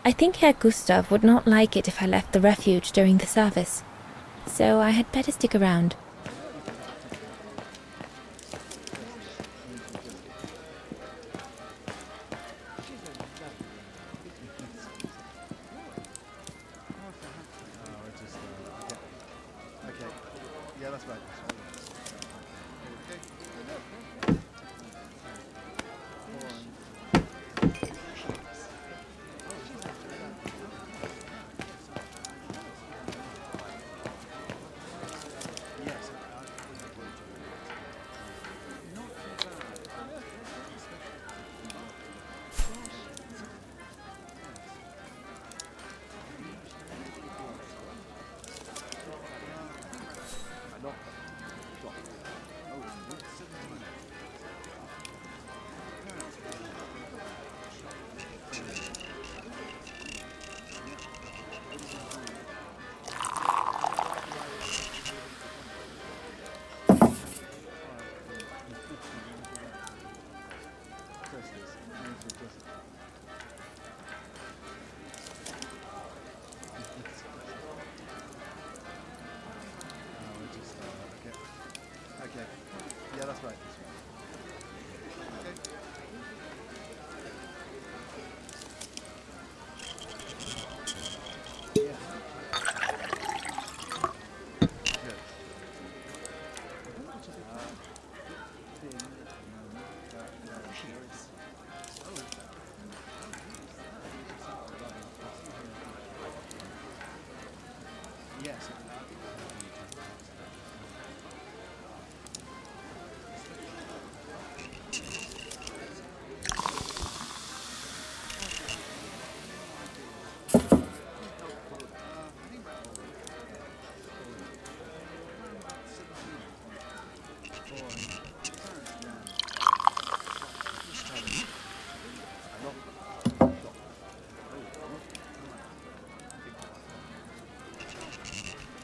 I think Herr Gustav would not like it if I left the refuge during the service, so I had better stick around.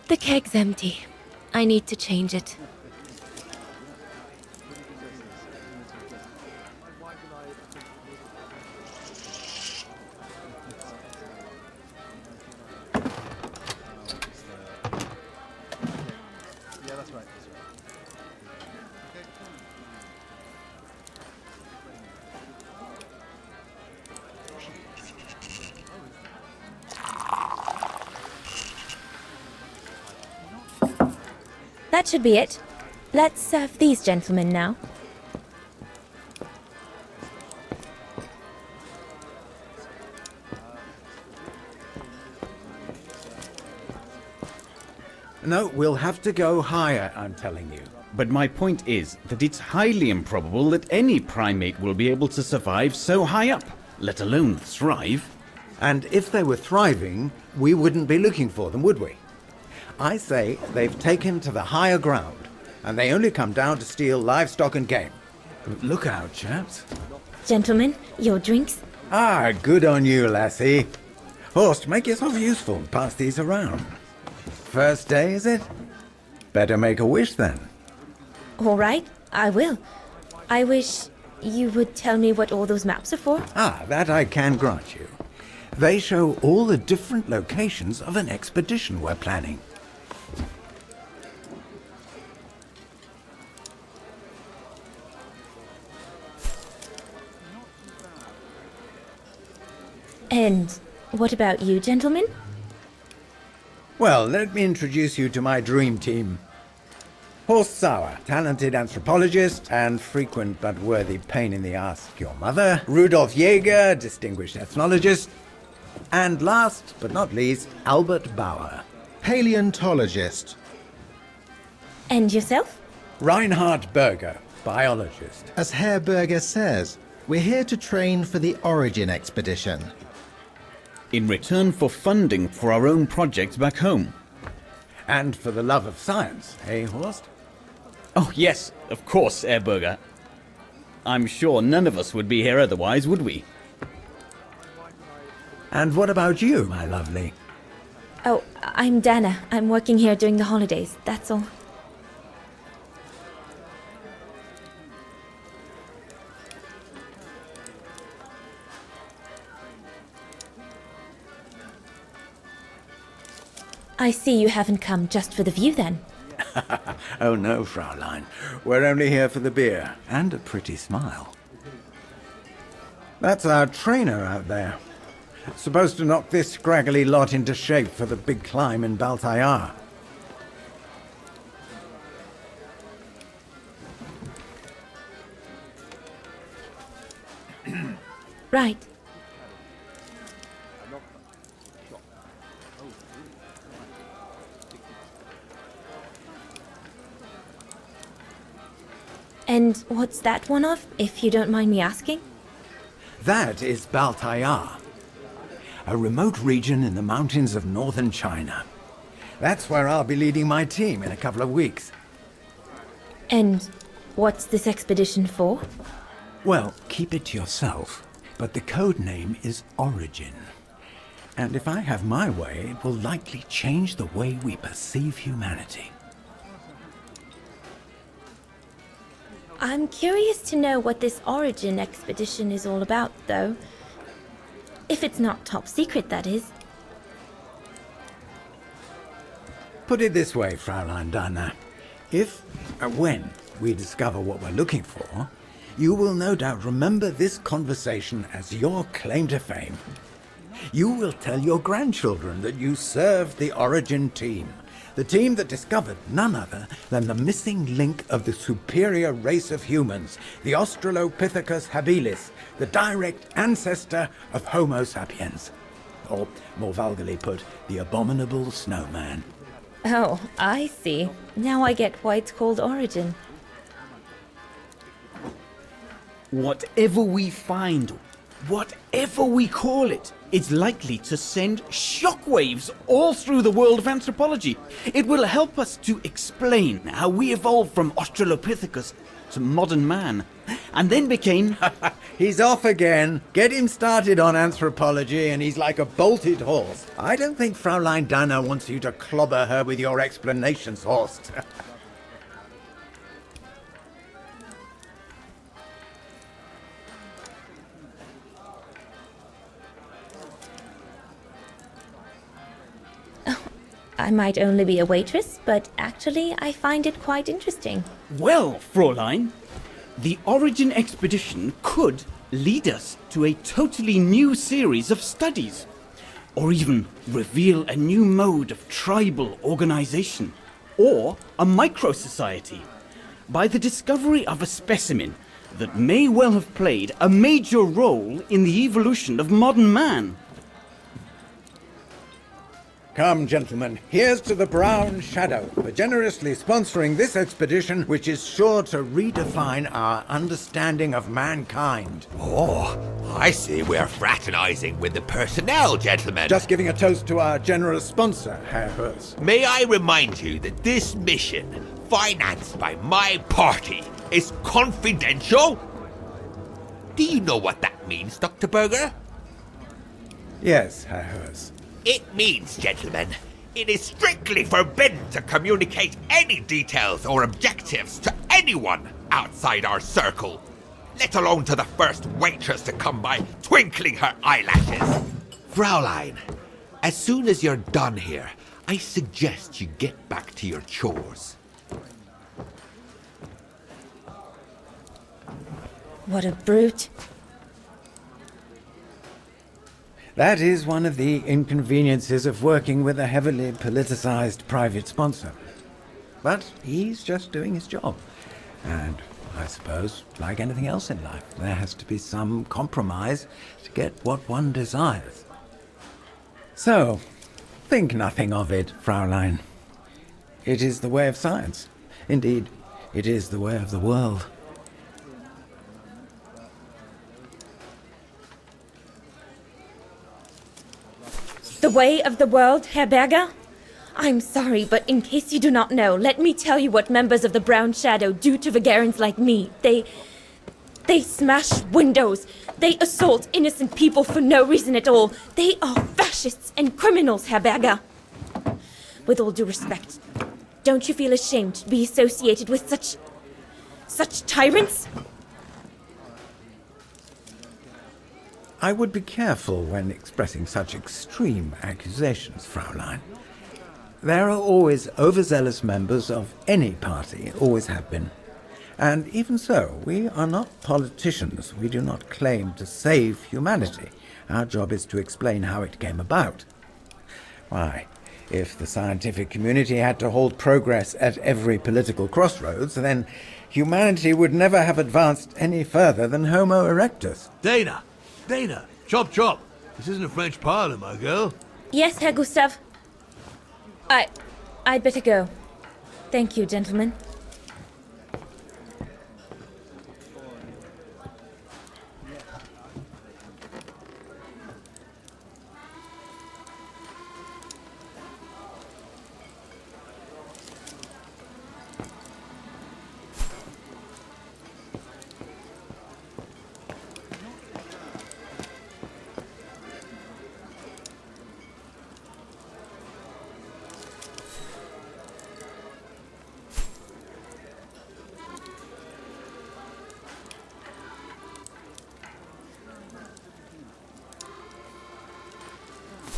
The keg's empty. I need to change it. That should be it. Let's serve these gentlemen now. No, we'll have to go higher, I'm telling you. But my point is that it's highly improbable that any primate will be able to survive so high up, let alone thrive. And if they were thriving, we wouldn't be looking for them, would we? I say they've taken to the higher ground. and they only come down to steal livestock and game. Look out, chaps. Gentlemen, your drinks? Ah, good on you, lassie. Horst, make yourself useful and pass these around. First day, is it? Better make a wish then. All right, I will. I wish you would tell me what all those maps are for. Ah, that I can grant you. They show all the different locations of an expedition we're planning. And what about you, gentlemen? Well, let me introduce you to my dream team. Horst Sauer, talented anthropologist and frequent but worthy pain in the ass to your mother. Rudolf Jäger, distinguished ethnologist. And last but not least, Albert Bauer, paleontologist. And yourself? Reinhard Berger, biologist. As Herr Berger says, we're here to train for the Origin expedition. In return for funding for our own projects back home. And for the love of science, eh, Horst? Oh, yes, of course, Herr Berger. I'm sure none of us would be here otherwise, would we? And what about you, my lovely? Oh, I'm Dana. I'm working here during the holidays, that's all. I see you haven't come just for the view, then. Oh no, Fraulein. We're only here for the beer and a pretty smile. That's our trainer out there. Supposed to knock this scraggly lot into shape for the big climb in Baltayar. Right. And what's that one of, if you don't mind me asking? That is Baltayar, a remote region in the mountains of northern China. That's where I'll be leading my team in a couple of weeks. And what's this expedition for? Well, keep it to yourself, but the code name is Origin. And if I have my way, it will likely change the way we perceive humanity. I'm curious to know what this Origin expedition is all about, though. If it's not top secret, that is. Put it this way, Fraulein Dana. When we discover what we're looking for, you will no doubt remember this conversation as your claim to fame. You will tell your grandchildren that you served the Origin team. The team that discovered none other than the missing link of the superior race of humans, the Australopithecus habilis, the direct ancestor of Homo sapiens. Or, more vulgarly put, the abominable snowman. Oh, I see. Now I get why it's called Origin. Whatever we find, whatever we call it, it's likely to send shockwaves all through the world of anthropology. It will help us to explain how we evolved from Australopithecus to modern man, and then became... He's off again. Get him started on anthropology and he's like a bolted horse. I don't think Fraulein Dana wants you to clobber her with your explanations, Horst. I might only be a waitress, but actually I find it quite interesting. Well, Fräulein, the Origin expedition could lead us to a totally new series of studies, or even reveal a new mode of tribal organization, or a micro-society, by the discovery of a specimen that may well have played a major role in the evolution of modern man. Come, gentlemen, here's to the Brown Shadow for generously sponsoring this expedition, which is sure to redefine our understanding of mankind. Oh, I see we're fraternizing with the personnel, gentlemen. Just giving a toast to our generous sponsor, Herr Herz. May I remind you that this mission financed by my party is confidential? Do you know what that means, Dr. Berger? Yes, Herr Hers. It means, gentlemen, it is strictly forbidden to communicate any details or objectives to anyone outside our circle, let alone to the first waitress to come by twinkling her eyelashes. Fraulein, as soon as you're done here, I suggest you get back to your chores. What a brute. That is one of the inconveniences of working with a heavily politicized private sponsor. But he's just doing his job. And I suppose, like anything else in life, there has to be some compromise to get what one desires. So, think nothing of it, Fraulein. It is the way of science. Indeed, it is the way of the world. The way of the world, Herr Berger? I'm sorry, but in case you do not know, let me tell you what members of the Brown Shadow do to Vagarans like me. They smash windows. They assault innocent people for no reason at all. They are fascists and criminals, Herr Berger. With all due respect, don't you feel ashamed to be associated with such tyrants? I would be careful when expressing such extreme accusations, Fraulein. There are always overzealous members of any party, always have been. And even so, we are not politicians. We do not claim to save humanity. Our job is to explain how it came about. Why, if the scientific community had to halt progress at every political crossroads, then humanity would never have advanced any further than Homo erectus. Dana! Dana! Chop chop! This isn't a French parlor, my girl. Yes, Herr Gustav. I'd better go. Thank you, gentlemen.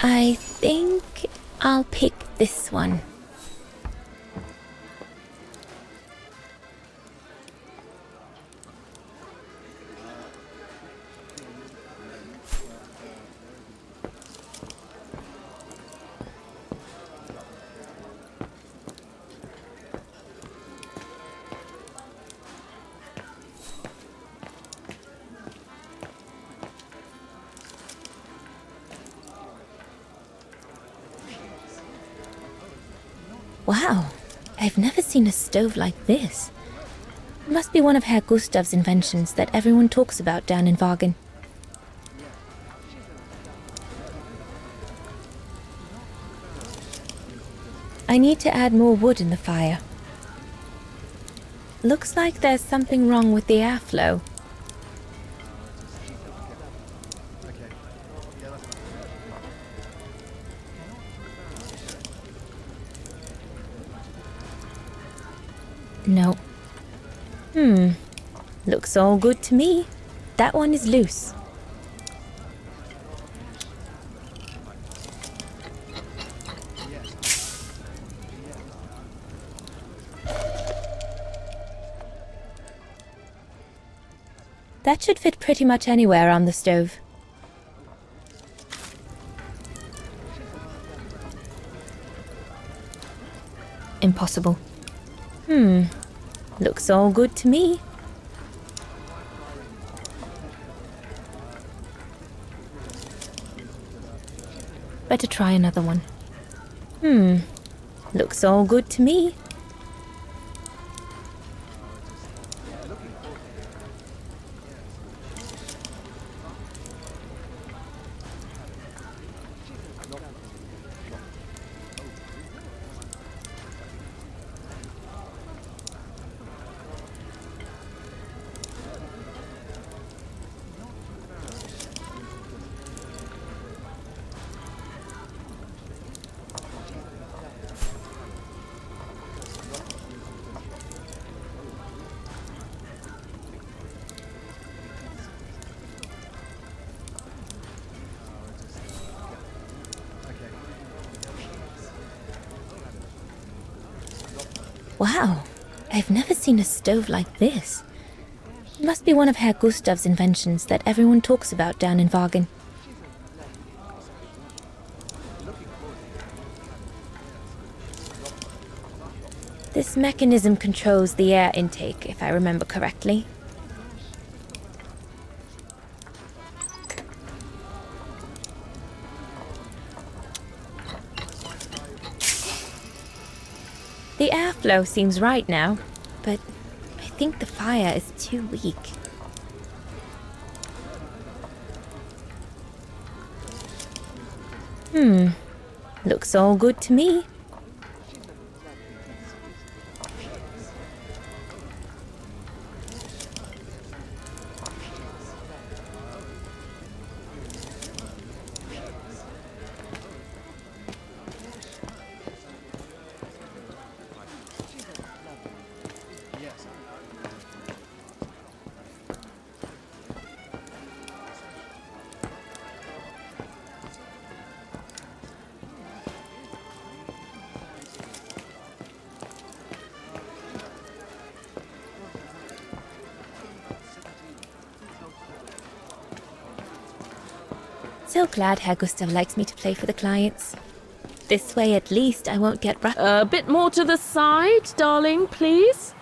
I think I'll pick this one. Wow, I've never seen a stove like this. It must be one of Herr Gustav's inventions that everyone talks about down in Wagen. I need to add more wood in the fire. Looks like there's something wrong with the airflow. No. Looks all good to me. That one is loose. That should fit pretty much anywhere on the stove. Impossible. Looks all good to me. Better try another one. Looks all good to me. Wow, I've never seen a stove like this. It must be one of Herr Gustav's inventions that everyone talks about down in Wagen. This mechanism controls the air intake, if I remember correctly. The airflow seems right now, but I think the fire is too weak. Looks all good to me. So glad Herr Gustav likes me to play for the clients. This way at least I won't get A bit more to the side, darling, please.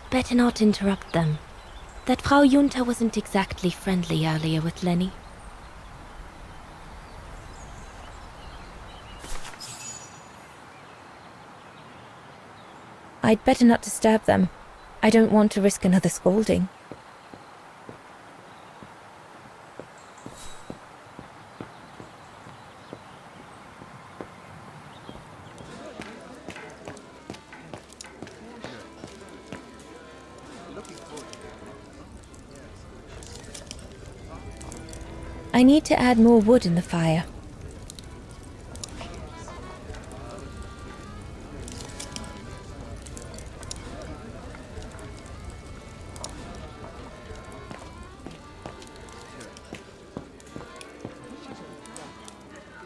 Better not interrupt them. That Frau Junta wasn't exactly friendly earlier with Lenny. I'd better not disturb them. I don't want to risk another scolding. I need to add more wood in the fire.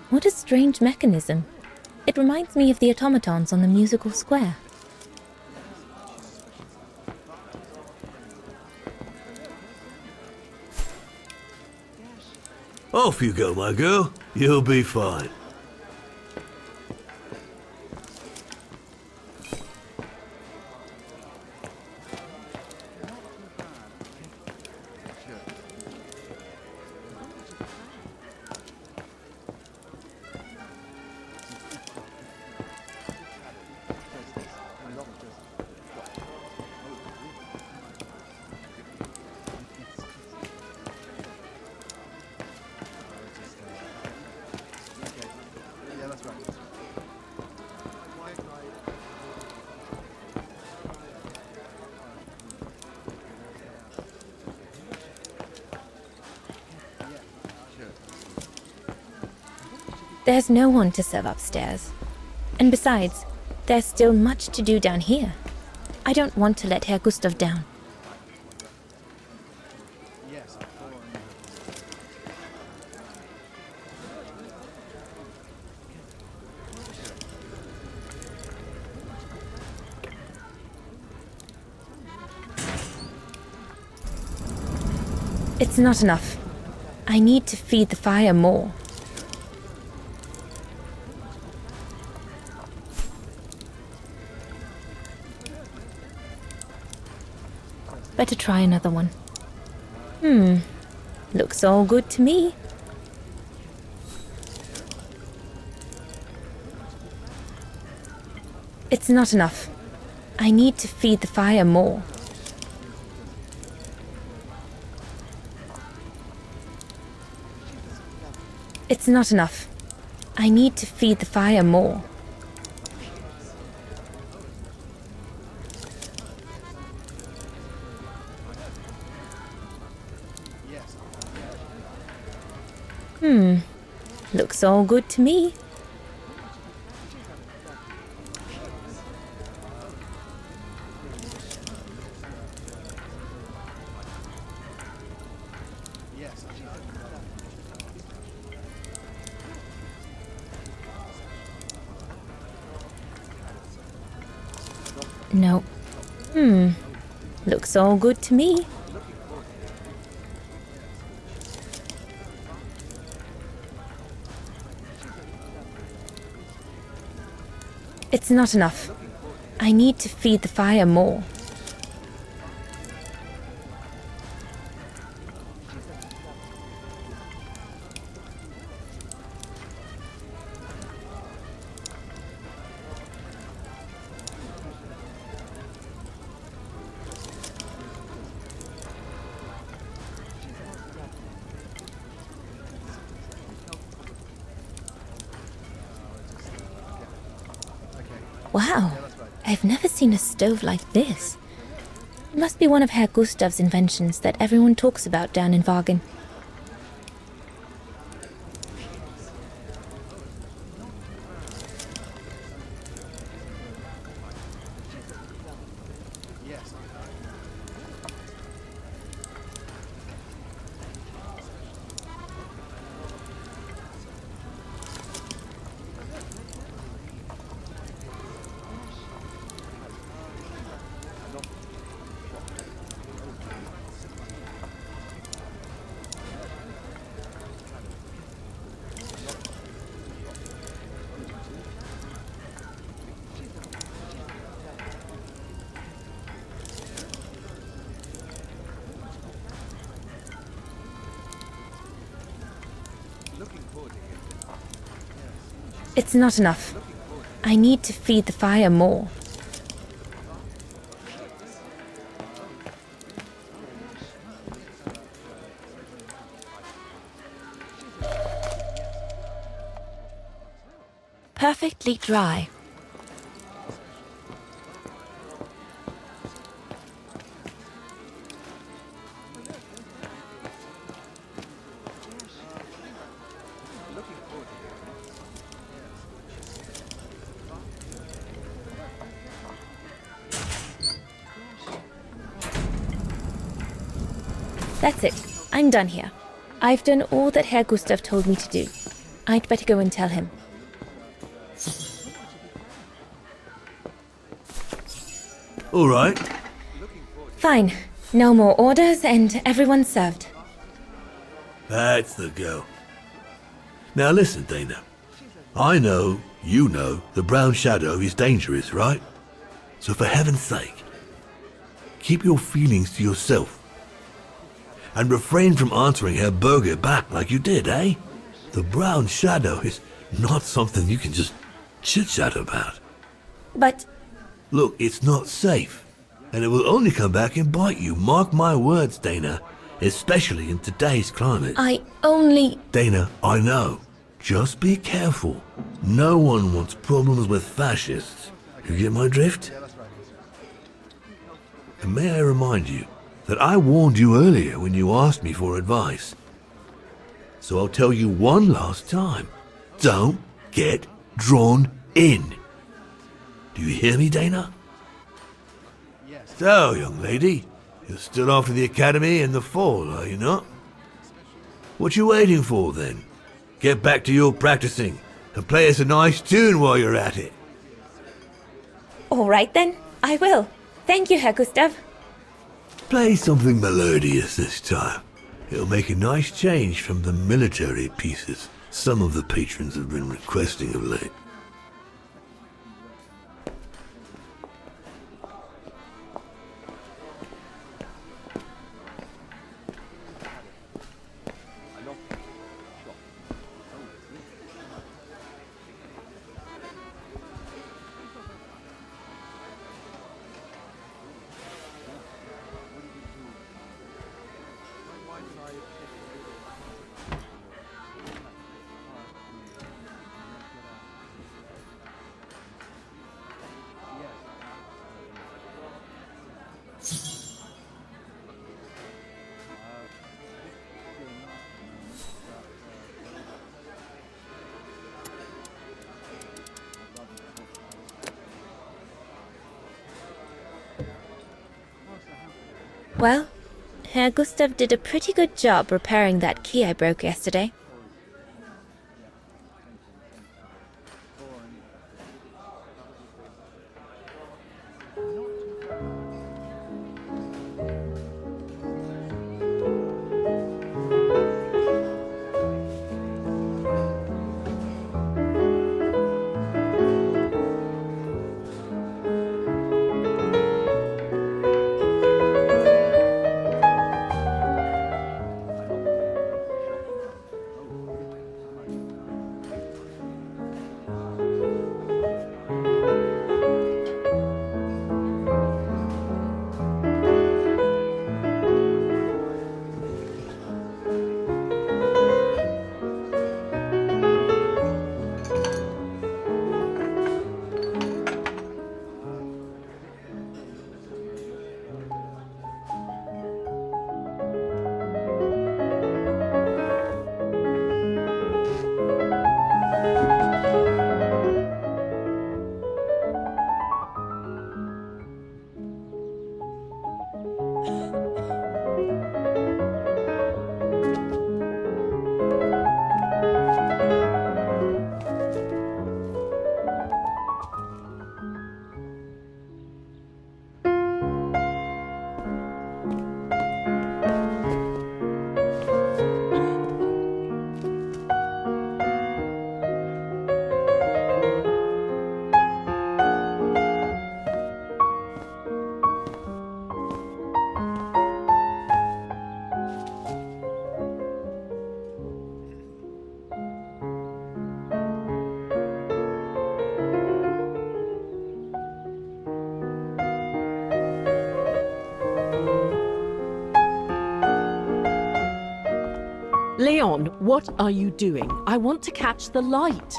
What a strange mechanism. It reminds me of the automatons on the musical square. Off you go, my girl. You'll be fine. There's no one to serve upstairs. And besides, there's still much to do down here. I don't want to let Herr Gustav down. It's not enough. I need to feed the fire more. Better try another one. Looks all good to me. It's not enough. I need to feed the fire more. It's not enough. I need to feed the fire more. Looks all good to me. No. Looks all good to me. It's not enough. I need to feed the fire more. Wow, I've never seen a stove like this. It must be one of Herr Gustav's inventions that everyone talks about down in Wagen. It's not enough. I need to feed the fire more. Perfectly dry. That's it. I'm done here. I've done all that Herr Gustav told me to do. I'd better go and tell him. All right. Fine. No more orders and everyone's served. That's the go. Now listen, Dana. I know, you know, the brown shadow is dangerous, right? So for heaven's sake, keep your feelings to yourself. And refrain from answering Herr Berger back like you did, eh? The brown shadow is not something you can just chit-chat about. But... Look, it's not safe. And it will only come back and bite you. Mark my words, Dana. Especially in today's climate. I only... Dana, I know. Just be careful. No one wants problems with fascists. You get my drift? And may I remind you that I warned you earlier when you asked me for advice. So I'll tell you one last time. Don't get drawn in. Do you hear me, Dana? So, young lady, you're still off to the academy in the fall, are you not? What you waiting for, then? Get back to your practicing and play us a nice tune while you're at it. All right, then. I will. Thank you, Herr Gustav. Play something melodious this time. It'll make a nice change from the military pieces some of the patrons have been requesting of late. Well, Herr Gustav did a pretty good job repairing that key I broke yesterday. Leon, what are you doing? I want to catch the light.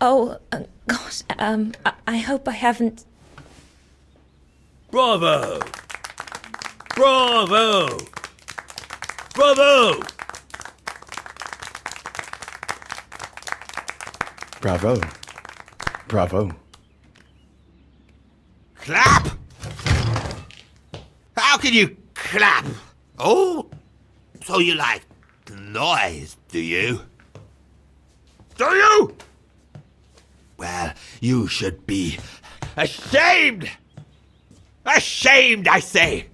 Oh, gosh, I hope I haven't... Bravo! Bravo! Bravo! Bravo. Bravo. Clap? How can you clap? Oh? So you like noise, do you? Do you? Well, you should be ashamed! Ashamed, I say!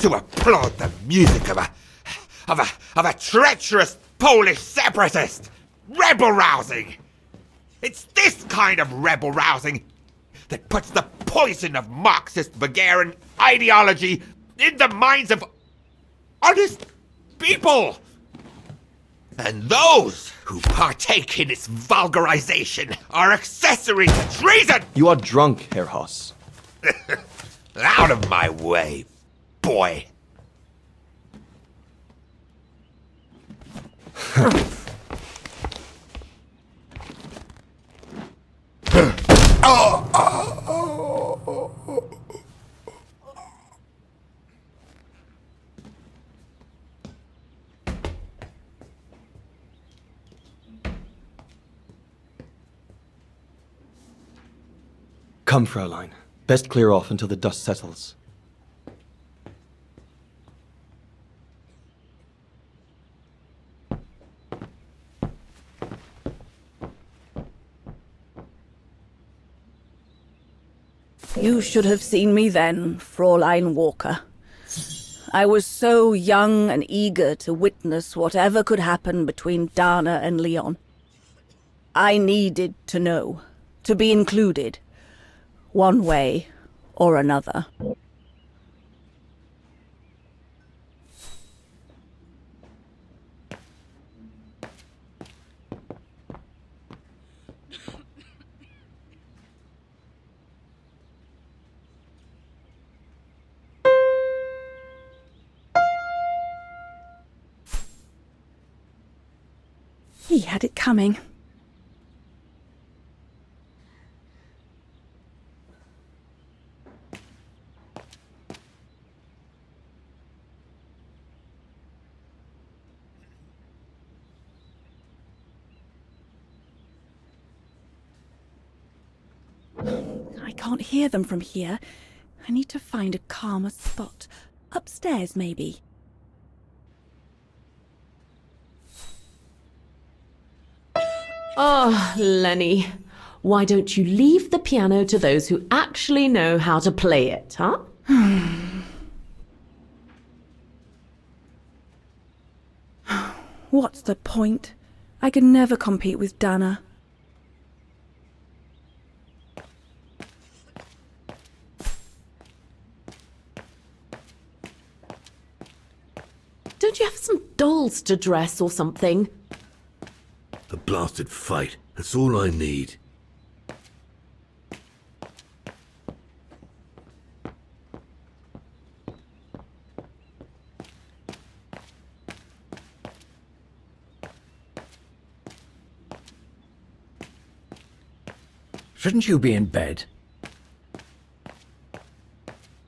to applaud the music of a treacherous Polish separatist. Rebel rousing. It's this kind of rebel rousing that puts the poison of Marxist Bulgarian ideology in the minds of honest people. And those who partake in its vulgarization are accessory to treason! You are drunk, Herr Haas. Out of my way, boy. Come, Fräulein. Best clear off until the dust settles. You should have seen me then, Fräulein Walker. I was so young and eager to witness whatever could happen between Dana and Leon. I needed to know, to be included, one way or another. He had it coming. I can't hear them from here. I need to find a calmer spot. Upstairs, maybe. Oh, Lenny. Why don't you leave the piano to those who actually know how to play it, huh? What's the point? I could never compete with Dana. Don't you have some dolls to dress or something? The blasted fight. That's all I need. Shouldn't you be in bed?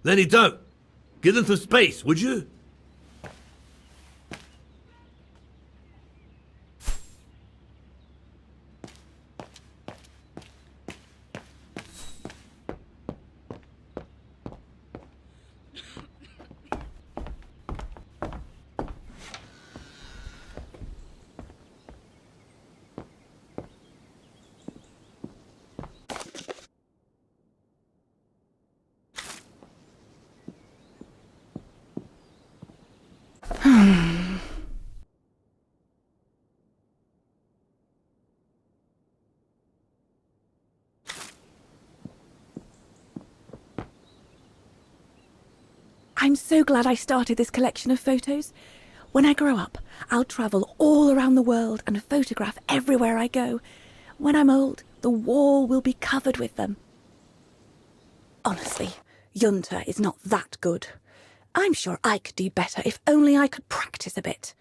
Lenny, don't! Give them some space, would you? I'm so glad I started this collection of photos. When I grow up, I'll travel all around the world and photograph everywhere I go. When I'm old, the wall will be covered with them. Honestly, Junta is not that good. I'm sure I could do better if only I could practice a bit.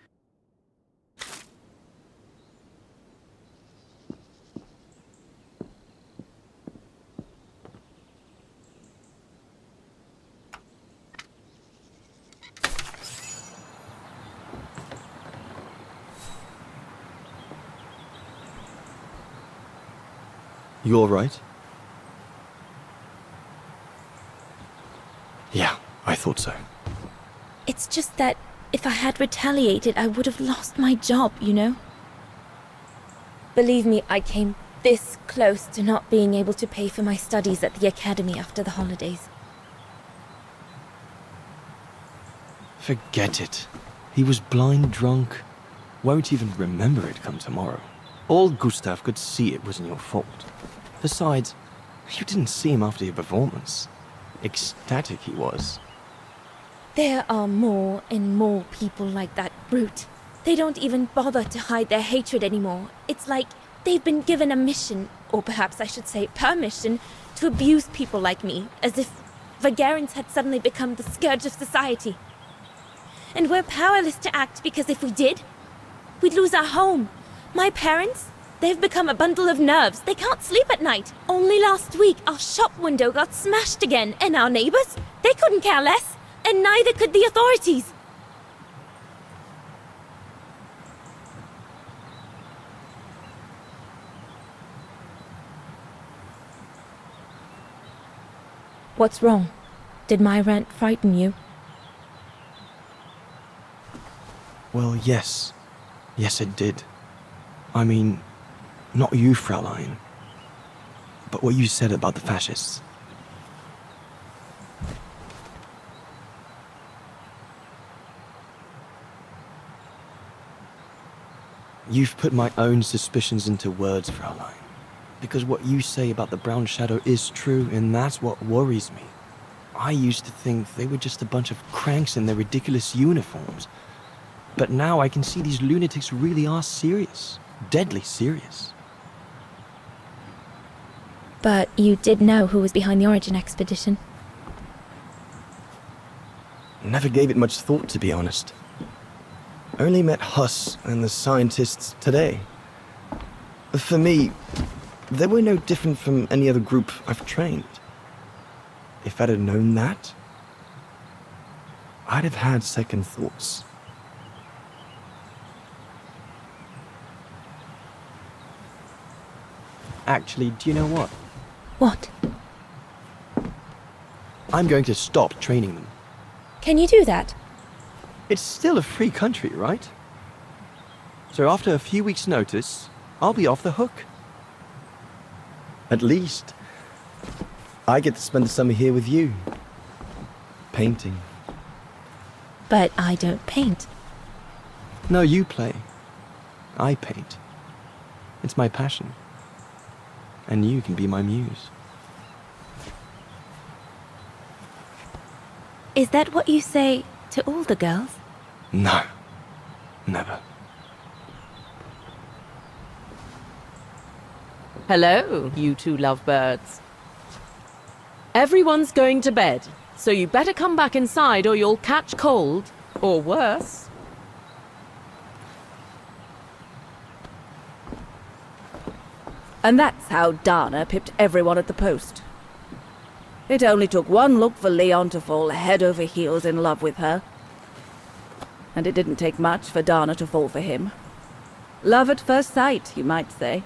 You all right? Yeah, I thought so. It's just that if I had retaliated, I would have lost my job, you know? Believe me, I came this close to not being able to pay for my studies at the academy after the holidays. Forget it. He was blind drunk. Won't even remember it come tomorrow. Old Gustav could see it wasn't your fault. Besides, you didn't see him after your performance. Ecstatic he was. There are more and more people like that brute. They don't even bother to hide their hatred anymore. It's like they've been given a mission, or perhaps I should say permission, to abuse people like me, as if Vagarans had suddenly become the scourge of society. And we're powerless to act because if we did, we'd lose our home. My parents, they've become a bundle of nerves. They can't sleep at night. Only last week, our shop window got smashed again, and our neighbors, they couldn't care less, and neither could the authorities. What's wrong? Did my rant frighten you? Well, yes. Yes, it did. I mean, not you, Fraulein. But what you said about the fascists. You've put my own suspicions into words, Fraulein. Because what you say about the Brown Shadow is true, and that's what worries me. I used to think they were just a bunch of cranks in their ridiculous uniforms. But now I can see these lunatics really are serious. Deadly serious. But you did know who was behind the Origin expedition? Never gave it much thought, to be honest. Only met Huss and the scientists today. For me, they were no different from any other group I've trained. If I'd have known that, I'd have had second thoughts. Actually, do you know what? What? I'm going to stop training them. Can you do that? It's still a free country, right? So after a few weeks' notice, I'll be off the hook. At least, I get to spend the summer here with you. Painting. But I don't paint. No, you play. I paint. It's my passion. And you can be my muse. Is that what you say to all the girls? No. Never. Hello, you two lovebirds. Everyone's going to bed, so you better come back inside or you'll catch cold, or worse. And that's how Dana pipped everyone at the post. It only took one look for Leon to fall head over heels in love with her. And it didn't take much for Dana to fall for him. Love at first sight, you might say.